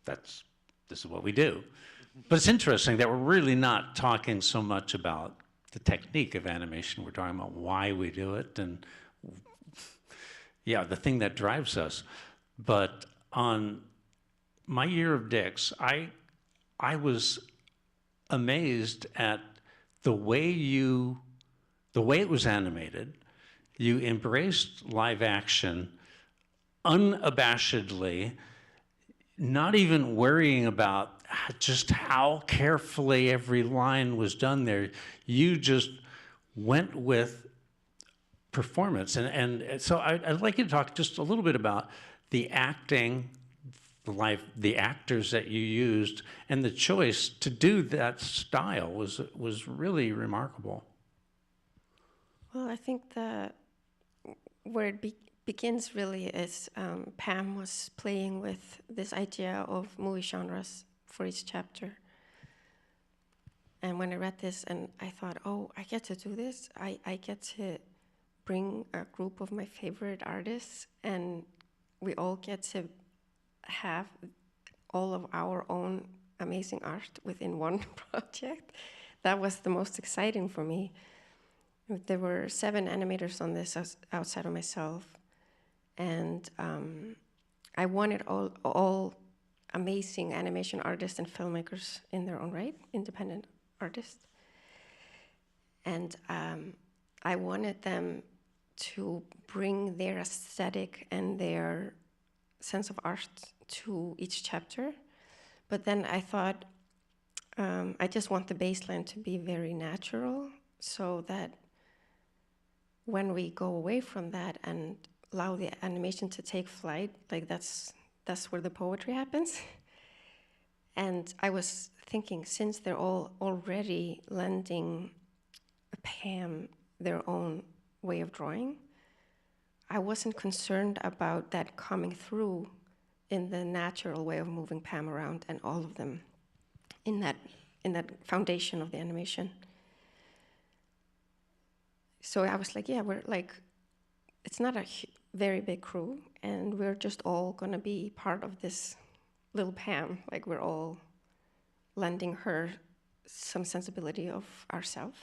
this is what we do. But it's interesting that we're really not talking so much about the technique of animation. We're talking about why we do it and, yeah, the thing that drives us. But on my year of Dix, I was amazed at the way it was animated. You embraced live action unabashedly, not even worrying about just how carefully every line was done there. You just went with performance. And so I'd like you to talk just a little bit about the acting, the actors that you used, and the choice to do that style was really remarkable. Well, I think where it begins really is Pam was playing with this idea of movie genres for each chapter. And when I read this, and I thought, oh, I get to do this. I get to bring a group of my favorite artists, and we all get to have all of our own amazing art within one project. That was the most exciting for me. There were 7 animators on this outside of myself. And I wanted all amazing animation artists and filmmakers in their own right, independent artists. And I wanted them to bring their aesthetic and their sense of art to each chapter. But then I thought, I just want the baseline to be very natural, so that when we go away from that and allow the animation to take flight, like that's where the poetry happens. And I was thinking, since they're all already lending Pam their own way of drawing, I wasn't concerned about that coming through in the natural way of moving Pam around and all of them in that foundation of the animation. So I was like, yeah, we're like, it's not a very big crew, and we're just all gonna be part of this little Pam. Like, we're all lending her some sensibility of ourselves.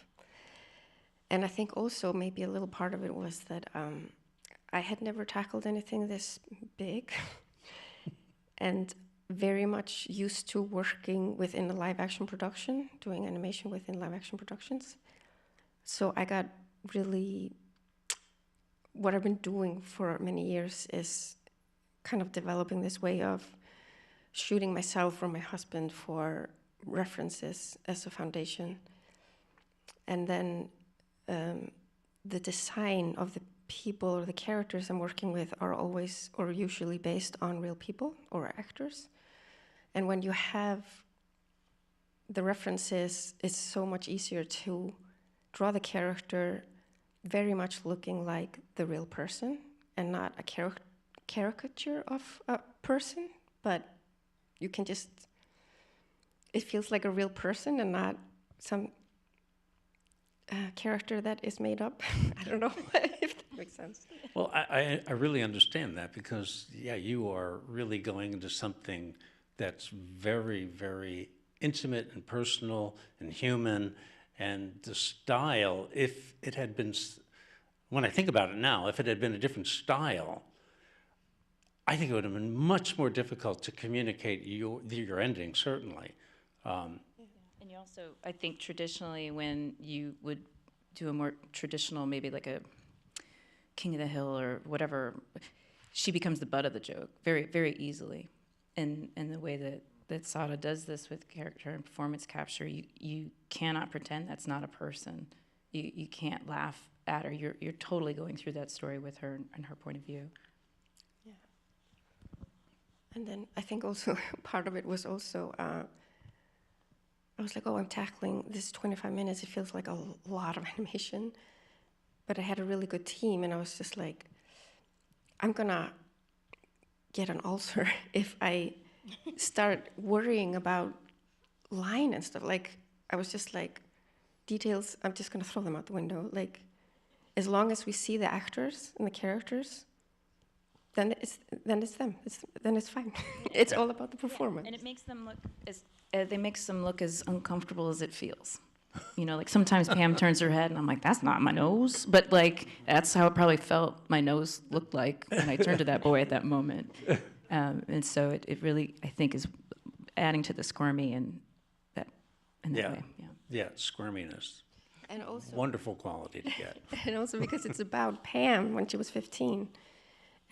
And I think also maybe a little part of it was that I had never tackled anything this big. And very much used to working within a live action production, doing animation within live action productions. So I got really, what I've been doing for many years is kind of developing this way of shooting myself or my husband for references as a foundation. And then the design of the people or the characters I'm working with are always or usually based on real people or actors. And when you have the references, it's so much easier to draw the character very much looking like the real person and not a caricature of a person, but you can just, it feels like a real person and not some character that is made up. I don't know if that makes sense. Well, I really understand that because, yeah, you are really going into something that's very, very intimate and personal and human. And the style, if it had been, when I think about it now, if it had been a different style, I think it would have been much more difficult to communicate your ending, certainly. And you also, I think traditionally when you would do a more traditional, maybe like a King of the Hill or whatever, she becomes the butt of the joke very, very easily. And the way that Sara does this with character and performance capture, you cannot pretend that's not a person. You can't laugh at her. You're totally going through that story with her and her point of view. Yeah. And then I think also part of it was also, I was like, oh, I'm tackling this 25 minutes. It feels like a lot of animation. But I had a really good team, and I was just like, I'm gonna get an ulcer if I start worrying about line and stuff. Like, I was just like, details, I'm just gonna throw them out the window. Like, as long as we see the actors and the characters, then it's them. Then it's fine. It's all about the performance. And it makes them look as uncomfortable as it feels. You know, like sometimes Pam turns her head and I'm like, that's not my nose. But like, that's how it probably felt my nose looked like when I turned to that boy at that moment. And so it really, I think, is adding to the squirmy and that in that way. Yeah. Yeah, squirminess. And also wonderful quality to get. And also because it's about Pam when she was 15.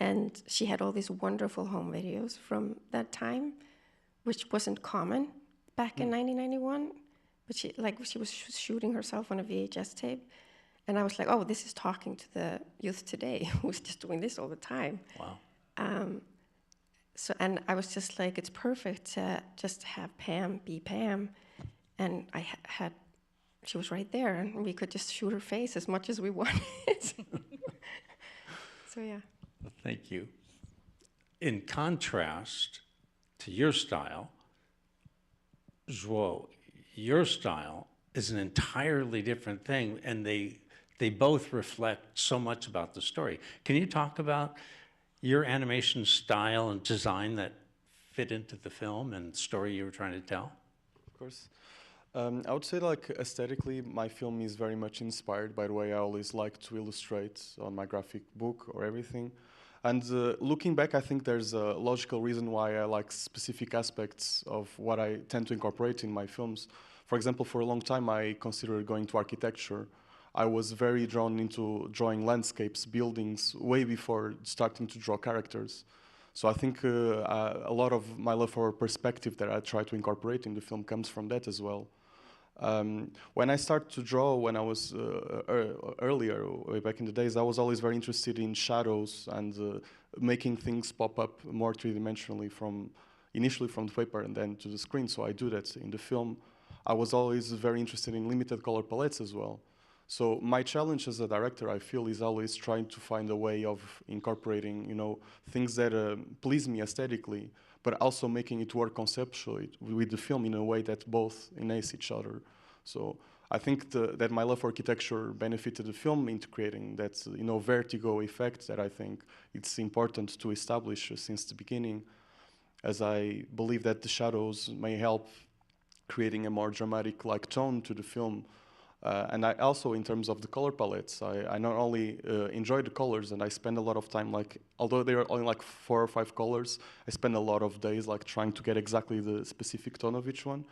And she had all these wonderful home videos from that time, which wasn't common back in 1991. But she was shooting herself on a VHS tape. And I was like, oh, this is talking to the youth today who's just doing this all the time. Wow. And I was just like, it's perfect to just have Pam be Pam. And I had, she was right there, and we could just shoot her face as much as we wanted. So, yeah. Well, thank you. In contrast to your style, João, your style is an entirely different thing, and they both reflect so much about the story. Can you talk about your animation style and design that fit into the film and story you were trying to tell? Of course. I would say, like, aesthetically, my film is very much inspired by the way I always like to illustrate on my graphic book or everything. And looking back, I think there's a logical reason why I like specific aspects of what I tend to incorporate in my films. For example, for a long time, I considered going to architecture. I was very drawn into drawing landscapes, buildings, way before starting to draw characters. So I think a lot of my love for perspective that I try to incorporate in the film comes from that as well. When I started to draw, when I was earlier, way back in the days, I was always very interested in shadows and making things pop up more three-dimensionally initially from the paper and then to the screen. So I do that in the film. I was always very interested in limited color palettes as well. So my challenge as a director, I feel, is always trying to find a way of incorporating, things that please me aesthetically, but also making it work conceptually with the film in a way that both enhance each other. So I think that my love for architecture benefited the film into creating that, vertigo effect that I think it's important to establish since the beginning, as I believe that the shadows may help creating a more dramatic tone to the film. And I also, in terms of the color palettes, I not only enjoy the colors, and I spend a lot of time, like, although there are only like 4 or 5 colors, I spend a lot of days like trying to get exactly the specific tone of each one.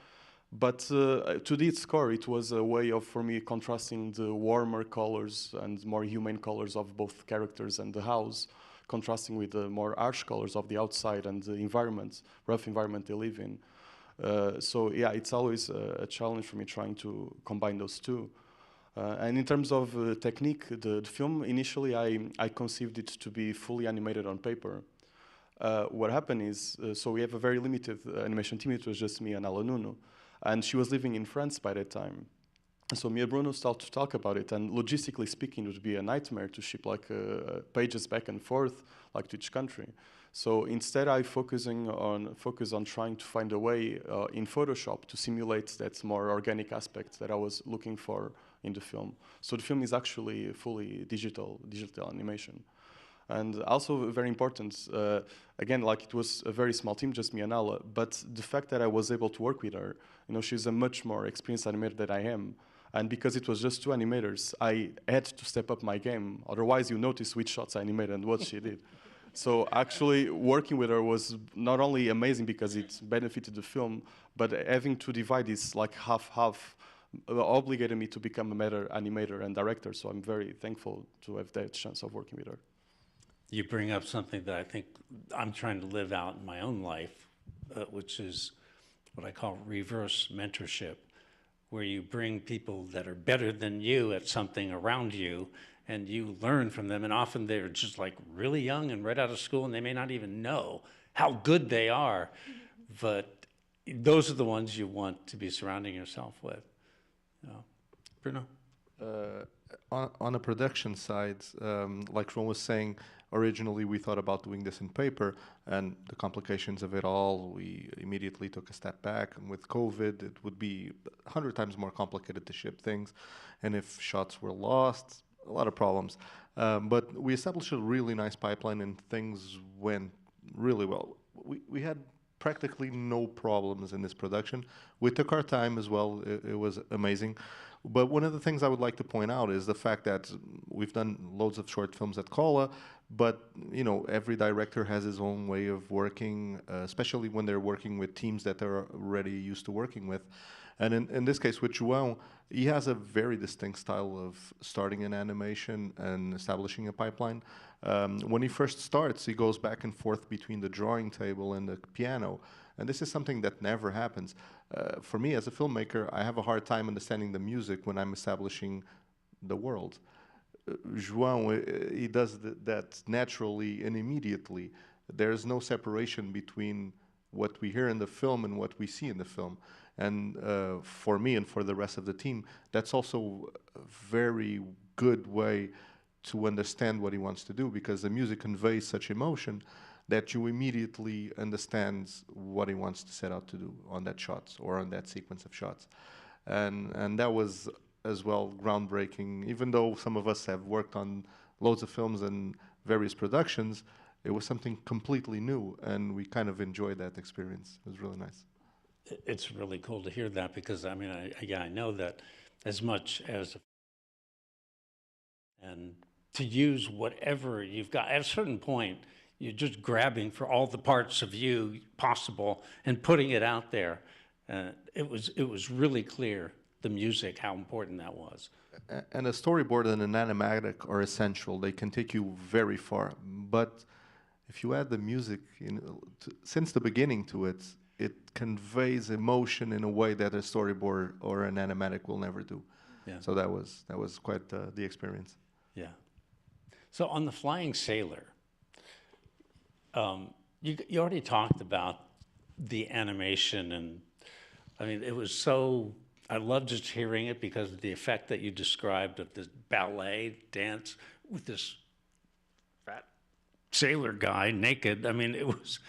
But to its core, it was a way of, for me, contrasting the warmer colors and more humane colors of both characters and the house, contrasting with the more harsh colors of the outside and the environment, rough environment they live in. So yeah, it's always a challenge for me trying to combine those two. And in terms of technique, the film, initially I conceived it to be fully animated on paper. What happened is, so we have a very limited animation team. It was just me and Alanunu. And she was living in France by that time. So me and Bruno started to talk about it, and logistically speaking, it would be a nightmare to ship like pages back and forth, like to each country. So instead, I focus on trying to find a way in Photoshop to simulate that more organic aspect that I was looking for in the film. So the film is actually fully digital animation. And also very important, again, like it was a very small team, just me and Ala, but the fact that I was able to work with her, you know, she's a much more experienced animator than I am. And because it was just 2 animators, I had to step up my game. Otherwise, you notice which shots I animated and what she did. So actually working with her was not only amazing because it benefited the film, but having to divide this like half-half obligated me to become a better animator and director. So I'm very thankful to have that chance of working with her. You bring up something that I think I'm trying to live out in my own life, which is what I call reverse mentorship, where you bring people that are better than you at something around you, and you learn from them. And often they're just like really young and right out of school, and they may not even know how good they are. But those are the ones you want to be surrounding yourself with. You know. Bruno? On the production side, like Ron was saying, originally we thought about doing this in paper, and the complications of it all, we immediately took a step back. And with COVID, it would be 100 times more complicated to ship things. And if shots were lost, a lot of problems. But we established a really nice pipeline, and things went really well. We had practically no problems in this production. We took our time as well. It was amazing. But one of the things I would like to point out is the fact that we've done loads of short films at Cola, but you know, every director has his own way of working, especially when they're working with teams that they're already used to working with. And in this case with João, he has a very distinct style of starting an animation and establishing a pipeline. When he first starts, he goes back and forth between the drawing table and the piano. And this is something that never happens. For me, as a filmmaker, I have a hard time understanding the music when I'm establishing the world. João, he does that naturally and immediately. There's no separation between what we hear in the film and what we see in the film. And for me and for the rest of the team, that's also a very good way to understand what he wants to do, because the music conveys such emotion that you immediately understand what he wants to set out to do on that shots or on that sequence of shots. And that was as well groundbreaking. Even though some of us have worked on loads of films and various productions, it was something completely new, and we kind of enjoyed that experience. It was really nice. It's really cool to hear that, because I mean, I know that as much as, and to use whatever you've got, at a certain point, you're just grabbing for all the parts of you possible and putting it out there. It was really clear, the music, how important that was. And a storyboard and an animatic are essential. They can take you very far. But if you add the music since the beginning to it, it conveys emotion in a way that a storyboard or an animatic will never do. Yeah. So that was quite the experience. Yeah. So on The Flying Sailor, you already talked about the animation, and I mean, it was so, I love just hearing it because of the effect that you described of this ballet dance with this fat sailor guy naked. I mean, it was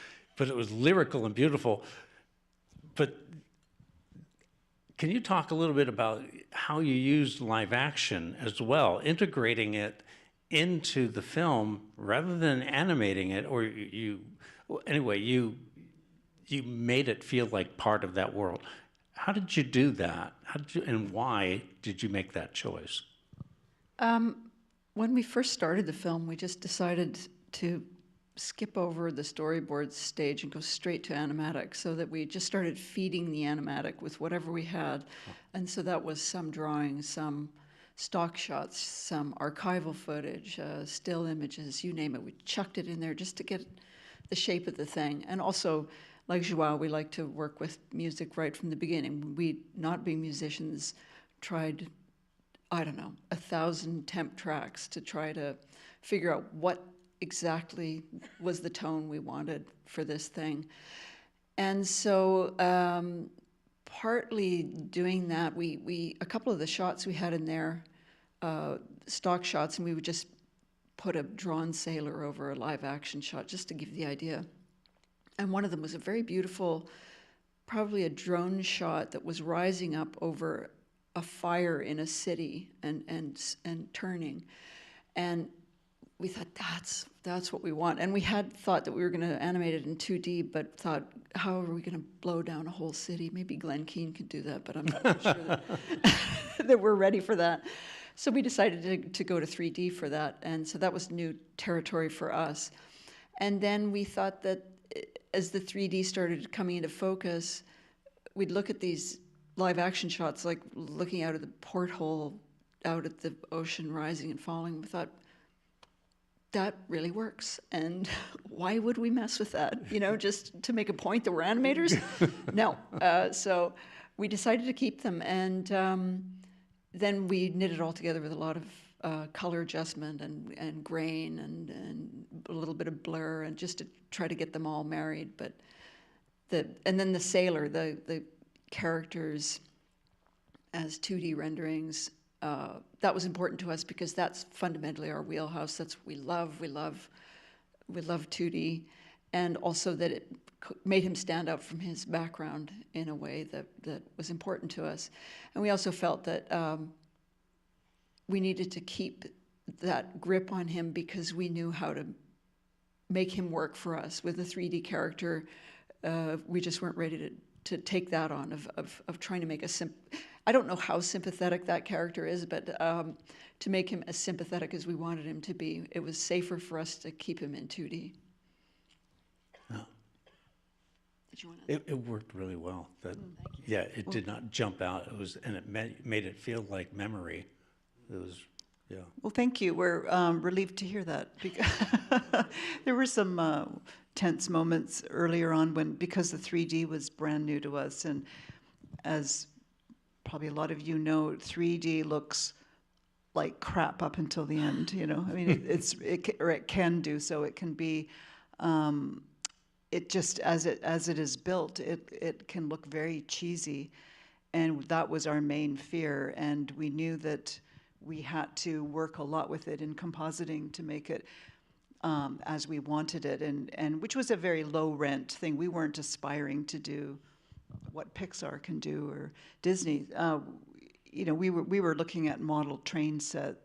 lyrical and beautiful. But can you talk a little bit about how you used live action as well, integrating it into the film rather than animating it, or you made it feel like part of that world. How did you do that? And why did you make that choice? When we first started the film, we just decided to skip over the storyboard stage and go straight to animatic, so that we just started feeding the animatic with whatever we had. And so that was some drawings, some stock shots, some archival footage, still images, you name it. We chucked it in there just to get the shape of the thing. And also, like Joao, we like to work with music right from the beginning. We, not being musicians, tried, I don't know, 1,000 temp tracks to try to figure out what exactly was the tone we wanted for this thing. And so partly doing that, we a couple of the shots we had in there, stock shots, and we would just put a drawn sailor over a live action shot just to give the idea. And one of them was a very beautiful, probably a drone shot that was rising up over a fire in a city and turning. And we thought, that's what we want. And we had thought that we were going to animate it in 2D, but thought, how are we going to blow down a whole city? Maybe Glen Keane could do that, but I'm not sure that we're ready for that. So we decided to go to 3D for that. And so that was new territory for us. And then we thought that as the 3D started coming into focus, we'd look at these live action shots, like looking out of the porthole out at the ocean rising and falling. We thought, that really works. And why would we mess with that? You know, just to make a point that we're animators? No. So we decided to keep them. And then we knit it all together with a lot of color adjustment and grain and a little bit of blur, and just to try to get them all married. But and then the sailor, the characters as 2D renderings, that was important to us because that's fundamentally our wheelhouse. That's what we love. We love 2D, and also that it made him stand out from his background in a way that was important to us. And we also felt that we needed to keep that grip on him because we knew how to make him work for us. With a 3D character, we just weren't ready to take that on of trying to make I don't know how sympathetic that character is, but to make him as sympathetic as we wanted him to be, it was safer for us to keep him in 2D. Oh. Did you want to? It worked really well. Yeah, it did not jump out. And it made it feel like memory. It was, yeah. Well, thank you. We're relieved to hear that. Because there were some tense moments earlier on because the 3D was brand new to us, and as probably a lot of you know, 3D looks like crap up until the end. You know, I mean, it can do so. It can be. It just as it is built, it can look very cheesy, and that was our main fear. And we knew that we had to work a lot with it in compositing to make it as we wanted it, and which was a very low rent thing. We weren't aspiring to do what Pixar can do or Disney. You know, we were looking at model train set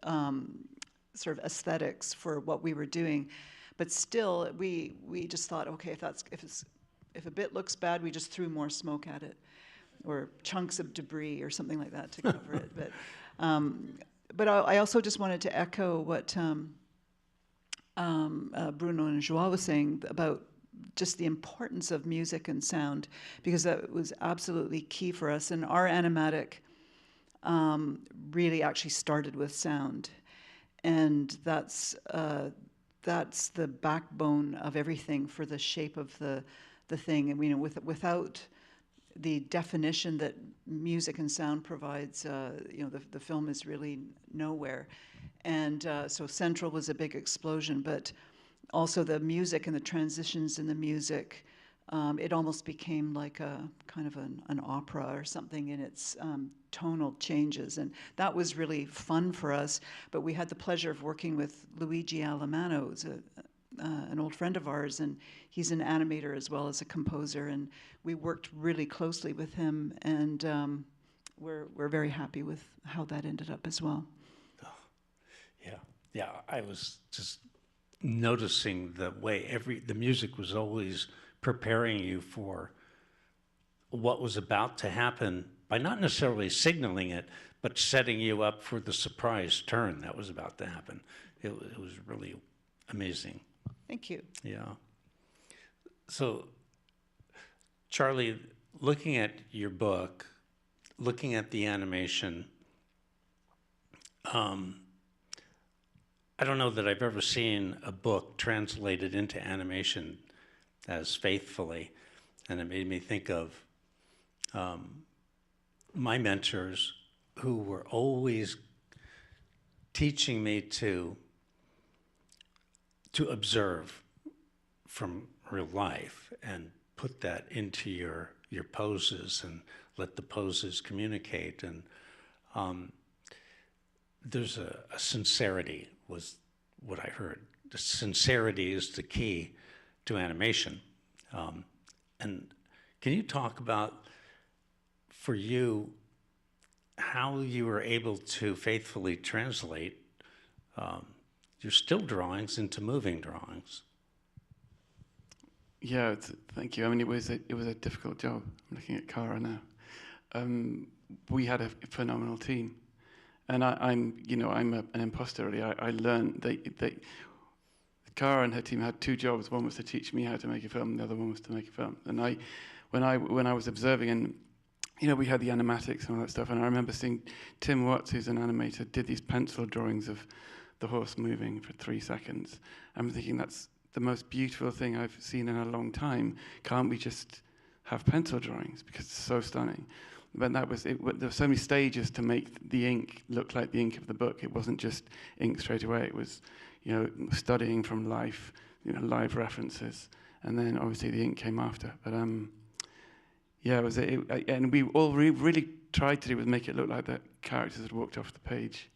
sort of aesthetics for what we were doing, but still we just thought, okay, if a bit looks bad, we just threw more smoke at it, or chunks of debris or something like that to cover it. But I also just wanted to echo what Bruno and Joao was saying about just the importance of music and sound, because that was absolutely key for us. And our animatic really actually started with sound, and that's the backbone of everything for the shape of the thing. And without the definition that music and sound provides, the film is really nowhere. And so Central was a big explosion, but also the music and the transitions in the music, it almost became like a kind of an opera or something in its tonal changes. And that was really fun for us. But we had the pleasure of working with Luigi Alamano, who's an old friend of ours, and he's an animator as well as a composer. And we worked really closely with him, and we're very happy with how that ended up as well. Yeah, I was just noticing the way the music was always preparing you for what was about to happen by not necessarily signaling it, but setting you up for the surprise turn that was about to happen. It was really amazing. Thank you. Yeah. So, Charlie, looking at your book, looking at the animation, I don't know that I've ever seen a book translated into animation as faithfully, and it made me think of my mentors who were always teaching me to observe from real life and put that into your poses and let the poses communicate. And there's a sincerity was what I heard. The sincerity is the key to animation. And can you talk about, for you, how you were able to faithfully translate your still drawings into moving drawings? Yeah, thank you. I mean, it was a difficult job. I'm looking at Cara now. We had a phenomenal team, and I'm an imposter really. I learned that Cara and her team had two jobs. One was to teach me how to make a film, and the other one was to make a film. And when I was observing, and we had the animatics and all that stuff, and I remember seeing Tim Watts, who's an animator, did these pencil drawings of the horse moving for 3 seconds. I'm thinking, that's the most beautiful thing I've seen in a long time. Can't we just have pencil drawings, because it's so stunning? But that was it. There were so many stages to make the ink look like the ink of the book. It wasn't just ink straight away. It was, studying from life, live references, and then obviously the ink came after. But yeah, it was. And we all really tried to do was make it look like the characters had walked off the page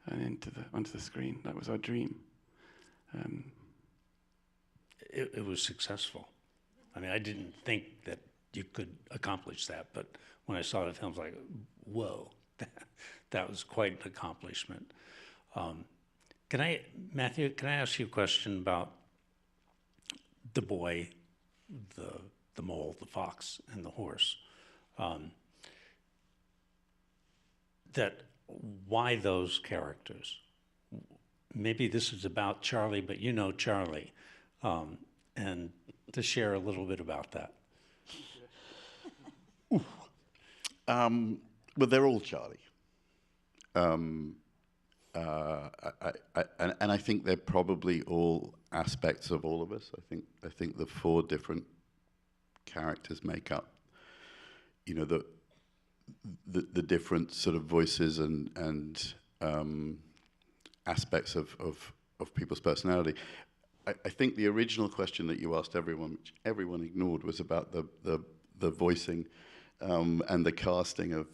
and onto the screen. That was our dream. It was successful. I mean, I didn't think that you could accomplish that, but when I saw the film, I was like, whoa, that was quite an accomplishment. Matthew, can I ask you a question about the boy, the mole, the fox, and the horse? Why those characters? Maybe this is about Charlie, but you know Charlie. And to share a little bit about that. Well, they're all Charlie. And I think they're probably all aspects of all of us. I think the 4 different characters make up, the different sort of voices and aspects of people's personality. I think the original question that you asked everyone, which everyone ignored, was about the voicing and the casting of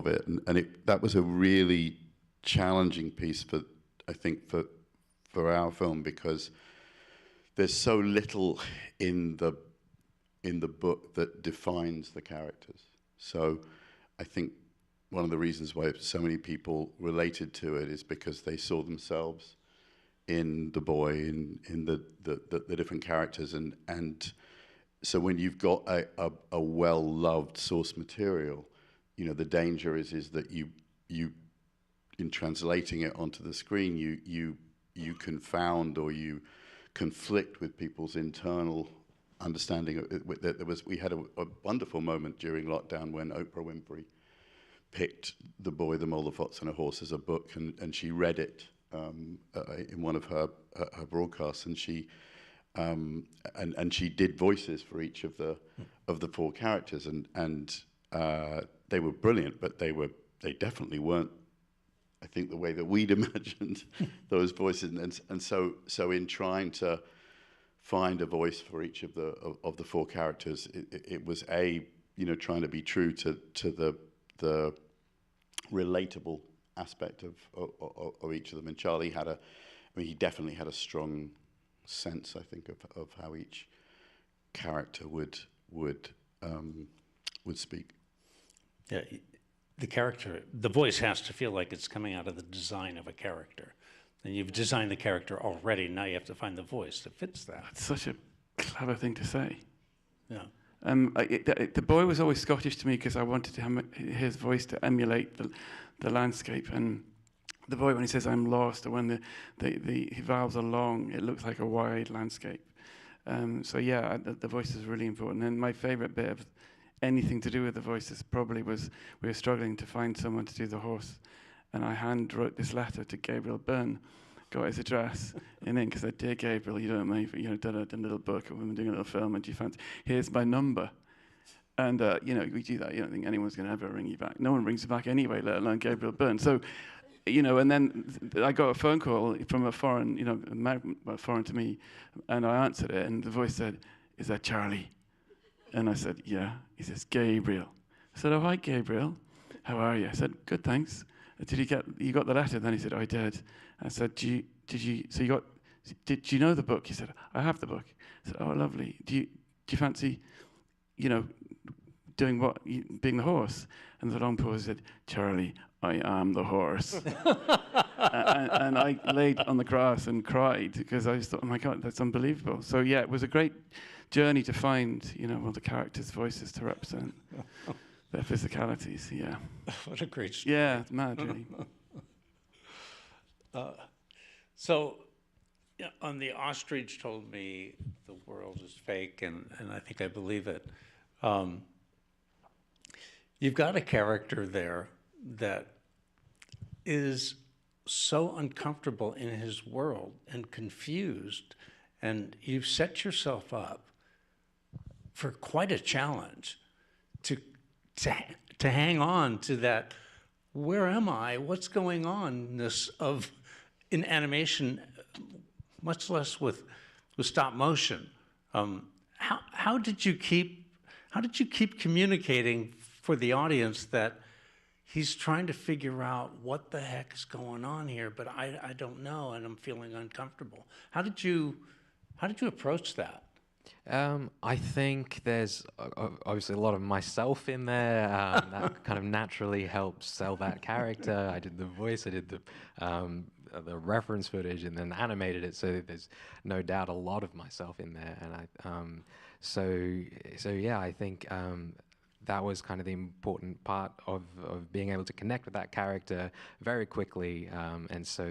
it, and that was a really challenging piece for our film, because there's so little in the book that defines the characters. So I think one of the reasons why so many people related to it is because they saw themselves in the boy, in the different characters, and so when you've got a well-loved source material, the danger is that you in translating it onto the screen, you confound or you conflict with people's internal understanding. We had a wonderful moment during lockdown when Oprah Winfrey picked The Boy, the Mole, the Fox, and a Horse as a book, and she read it in one of her broadcasts, and she did voices for each of the 4 characters, and they were brilliant, but they definitely weren't, I think, the way that we'd imagined those voices, and so in trying to find a voice for each of the 4 characters, it was trying to be true to the relatable aspect of each of them. And Charlie he definitely had a strong sense, I think, of how each character would speak. Yeah, the voice has to feel like it's coming out of the design of a character. And you've designed the character already, now you have to find the voice that fits that. That's such a clever thing to say. Yeah. The boy was always Scottish to me because I wanted his voice to emulate the landscape. And the boy, when he says "I'm lost," or when the vowels are long, it looks like a wide landscape. So yeah, the voice is really important. And my favourite bit of anything to do with the voices probably was we were struggling to find someone to do the horse, and I hand wrote this letter to Gabriel Byrne, got his address in ink, because I said, "Dear Gabriel, you don't mind, done a little book, and we're doing a little film, and do you fancy? Here's my number." And we do that. You don't think anyone's going to ever ring you back. No one rings you back anyway, let alone Gabriel Byrne. So, and then I got a phone call from a foreign, foreign to me, and I answered it, and the voice said, "Is that Charlie?" And I said, "Yeah." He says, "Gabriel." I said, "Oh, hi, Gabriel. How are you?" I said, "Good, thanks." "Did you got the letter?" Then he said, "I did." I said, "Did you know the book?" He said, "I have the book." I said, "Oh, lovely. Do you fancy, doing what? Being the horse?" And the long pause said, "Charlie, I am the horse." and I laid on the grass and cried because I just thought, "Oh my God, that's unbelievable." So yeah, it was a great journey to find, all the characters' voices to represent their physicalities. Yeah. What a great story. Yeah, it's mad, really. On the ostrich told me the world is fake, and I think I believe it. You've got a character there that is so uncomfortable in his world and confused, and you've set yourself up for quite a challenge to hang on to that, where am I, what's going on, in animation, much less with stop motion. How did you keep communicating for the audience that he's trying to figure out what the heck is going on here, but I don't know, and I'm feeling uncomfortable. How did you approach that? I think there's obviously a lot of myself in there. That kind of naturally helps sell that character. I did the voice, I did the reference footage, and then animated it. So there's no doubt a lot of myself in there. And so yeah, I think that was kind of the important part of being able to connect with that character very quickly. And so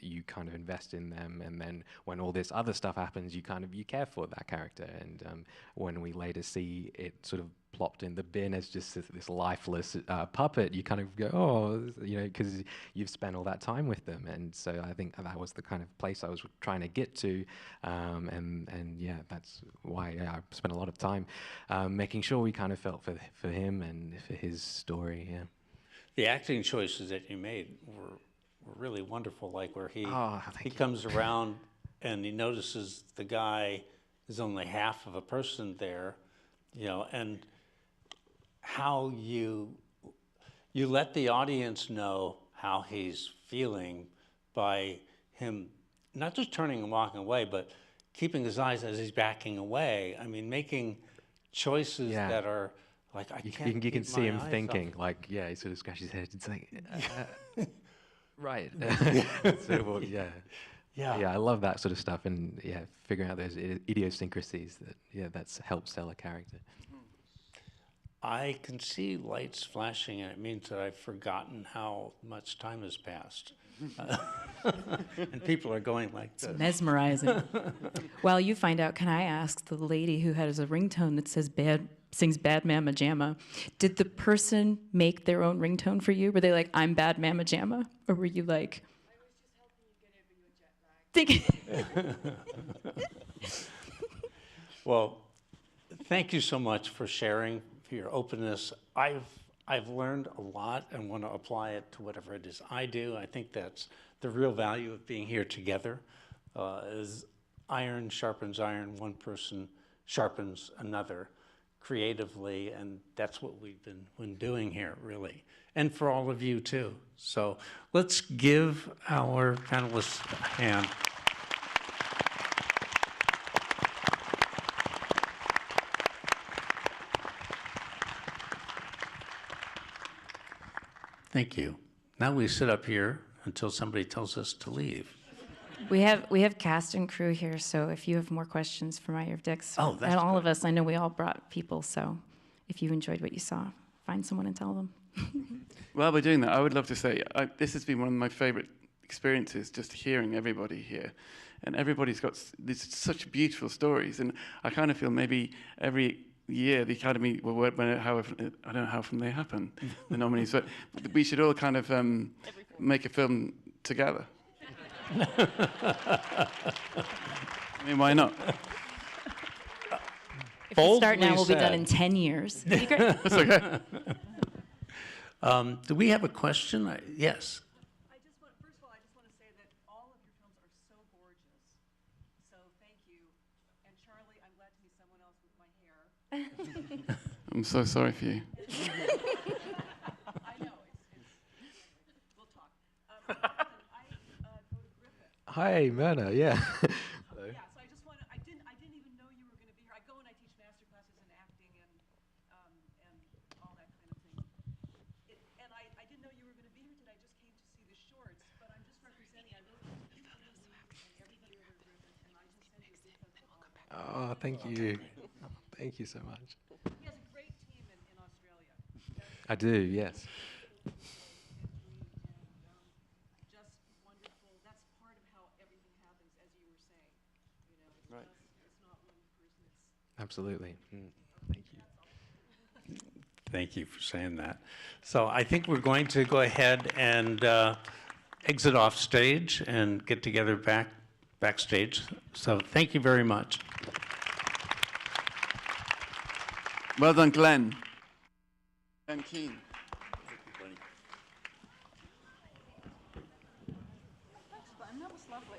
you kind of invest in them, and then when all this other stuff happens, you care for that character. And when we later see it sort of plopped in the bin as just this lifeless puppet, you kind of go, oh, because you've spent all that time with them. And so I think that was the kind of place I was trying to get to, and yeah, that's why I spent a lot of time making sure we kind of felt for him and for his story. Yeah. The acting choices that you made were really wonderful, like where he comes around and he notices the guy is only half of a person there, and how you let the audience know how he's feeling by him not just turning and walking away, but keeping his eyes as he's backing away. I mean, making choices that are like, you can see him thinking, like, he sort of scratches his head. It's like, right. Yeah, I love that sort of stuff, and figuring out those idiosyncrasies that's helped sell a character. I can see lights flashing, and it means that I've forgotten how much time has passed. And people are going like this. It's mesmerizing. While you find out, can I ask the lady who has a ringtone that says sings Bad Mama Jamma, did the person make their own ringtone for you? Were they like, I'm Bad Mama Jamma? Or were you like... I was just helping you get over your jet lag. Well, thank you so much for sharing, for your openness. I've learned a lot and want to apply it to whatever it is I do. I think that's the real value of being here together, is iron sharpens iron, one person sharpens another creatively, and that's what we've been doing here, really. And for all of you, too. So let's give our panelists a hand. Thank you. Now we sit up here until somebody tells us to leave. We have cast and crew here, so if you have more questions for Eye of Dix, Oh, that's and all good. of us, I know we all brought people, so if you enjoyed what you saw, find someone and tell them. While we're doing that, I would love to say this has been one of my favorite experiences, just hearing everybody here. And everybody's got these such beautiful stories. And I kind of feel maybe every year the Academy, well, I don't know how often they happen, the nominees, but we should all kind of make a film together. I mean, why not? If we start now, we'll be done in 10 years. It'd be great. That's okay. Do we have a question? Yes. First of all, I just want to say that all of your films are so gorgeous. So thank you. And Charlie, I'm glad to meet someone else with my hair. I'm so sorry for you. I know. We'll talk. I go to Griffith. Hi, Myrna. Yeah. Yeah, so I just want to, I didn't even know you were going to be here. I go and I teach master classes in acting and all that kind of thing. And I didn't know you were going to be here today. I just came to see the shorts, but I'm just representing, I know people and everybody over at Griffith, and I just sent you a big Oh, thank you. Thank you so much. He has a great team in Australia. I do, yes. Just wonderful. That's part of how everything happens, as you were saying. You know, it's Right. it's not one person. It's Absolutely. Thank you. Thank you for saying that. So I think we're going to go ahead and exit off stage and get together backstage. So thank you very much. Well done, Glen. And Keane. Thanks, Glenn. That was lovely.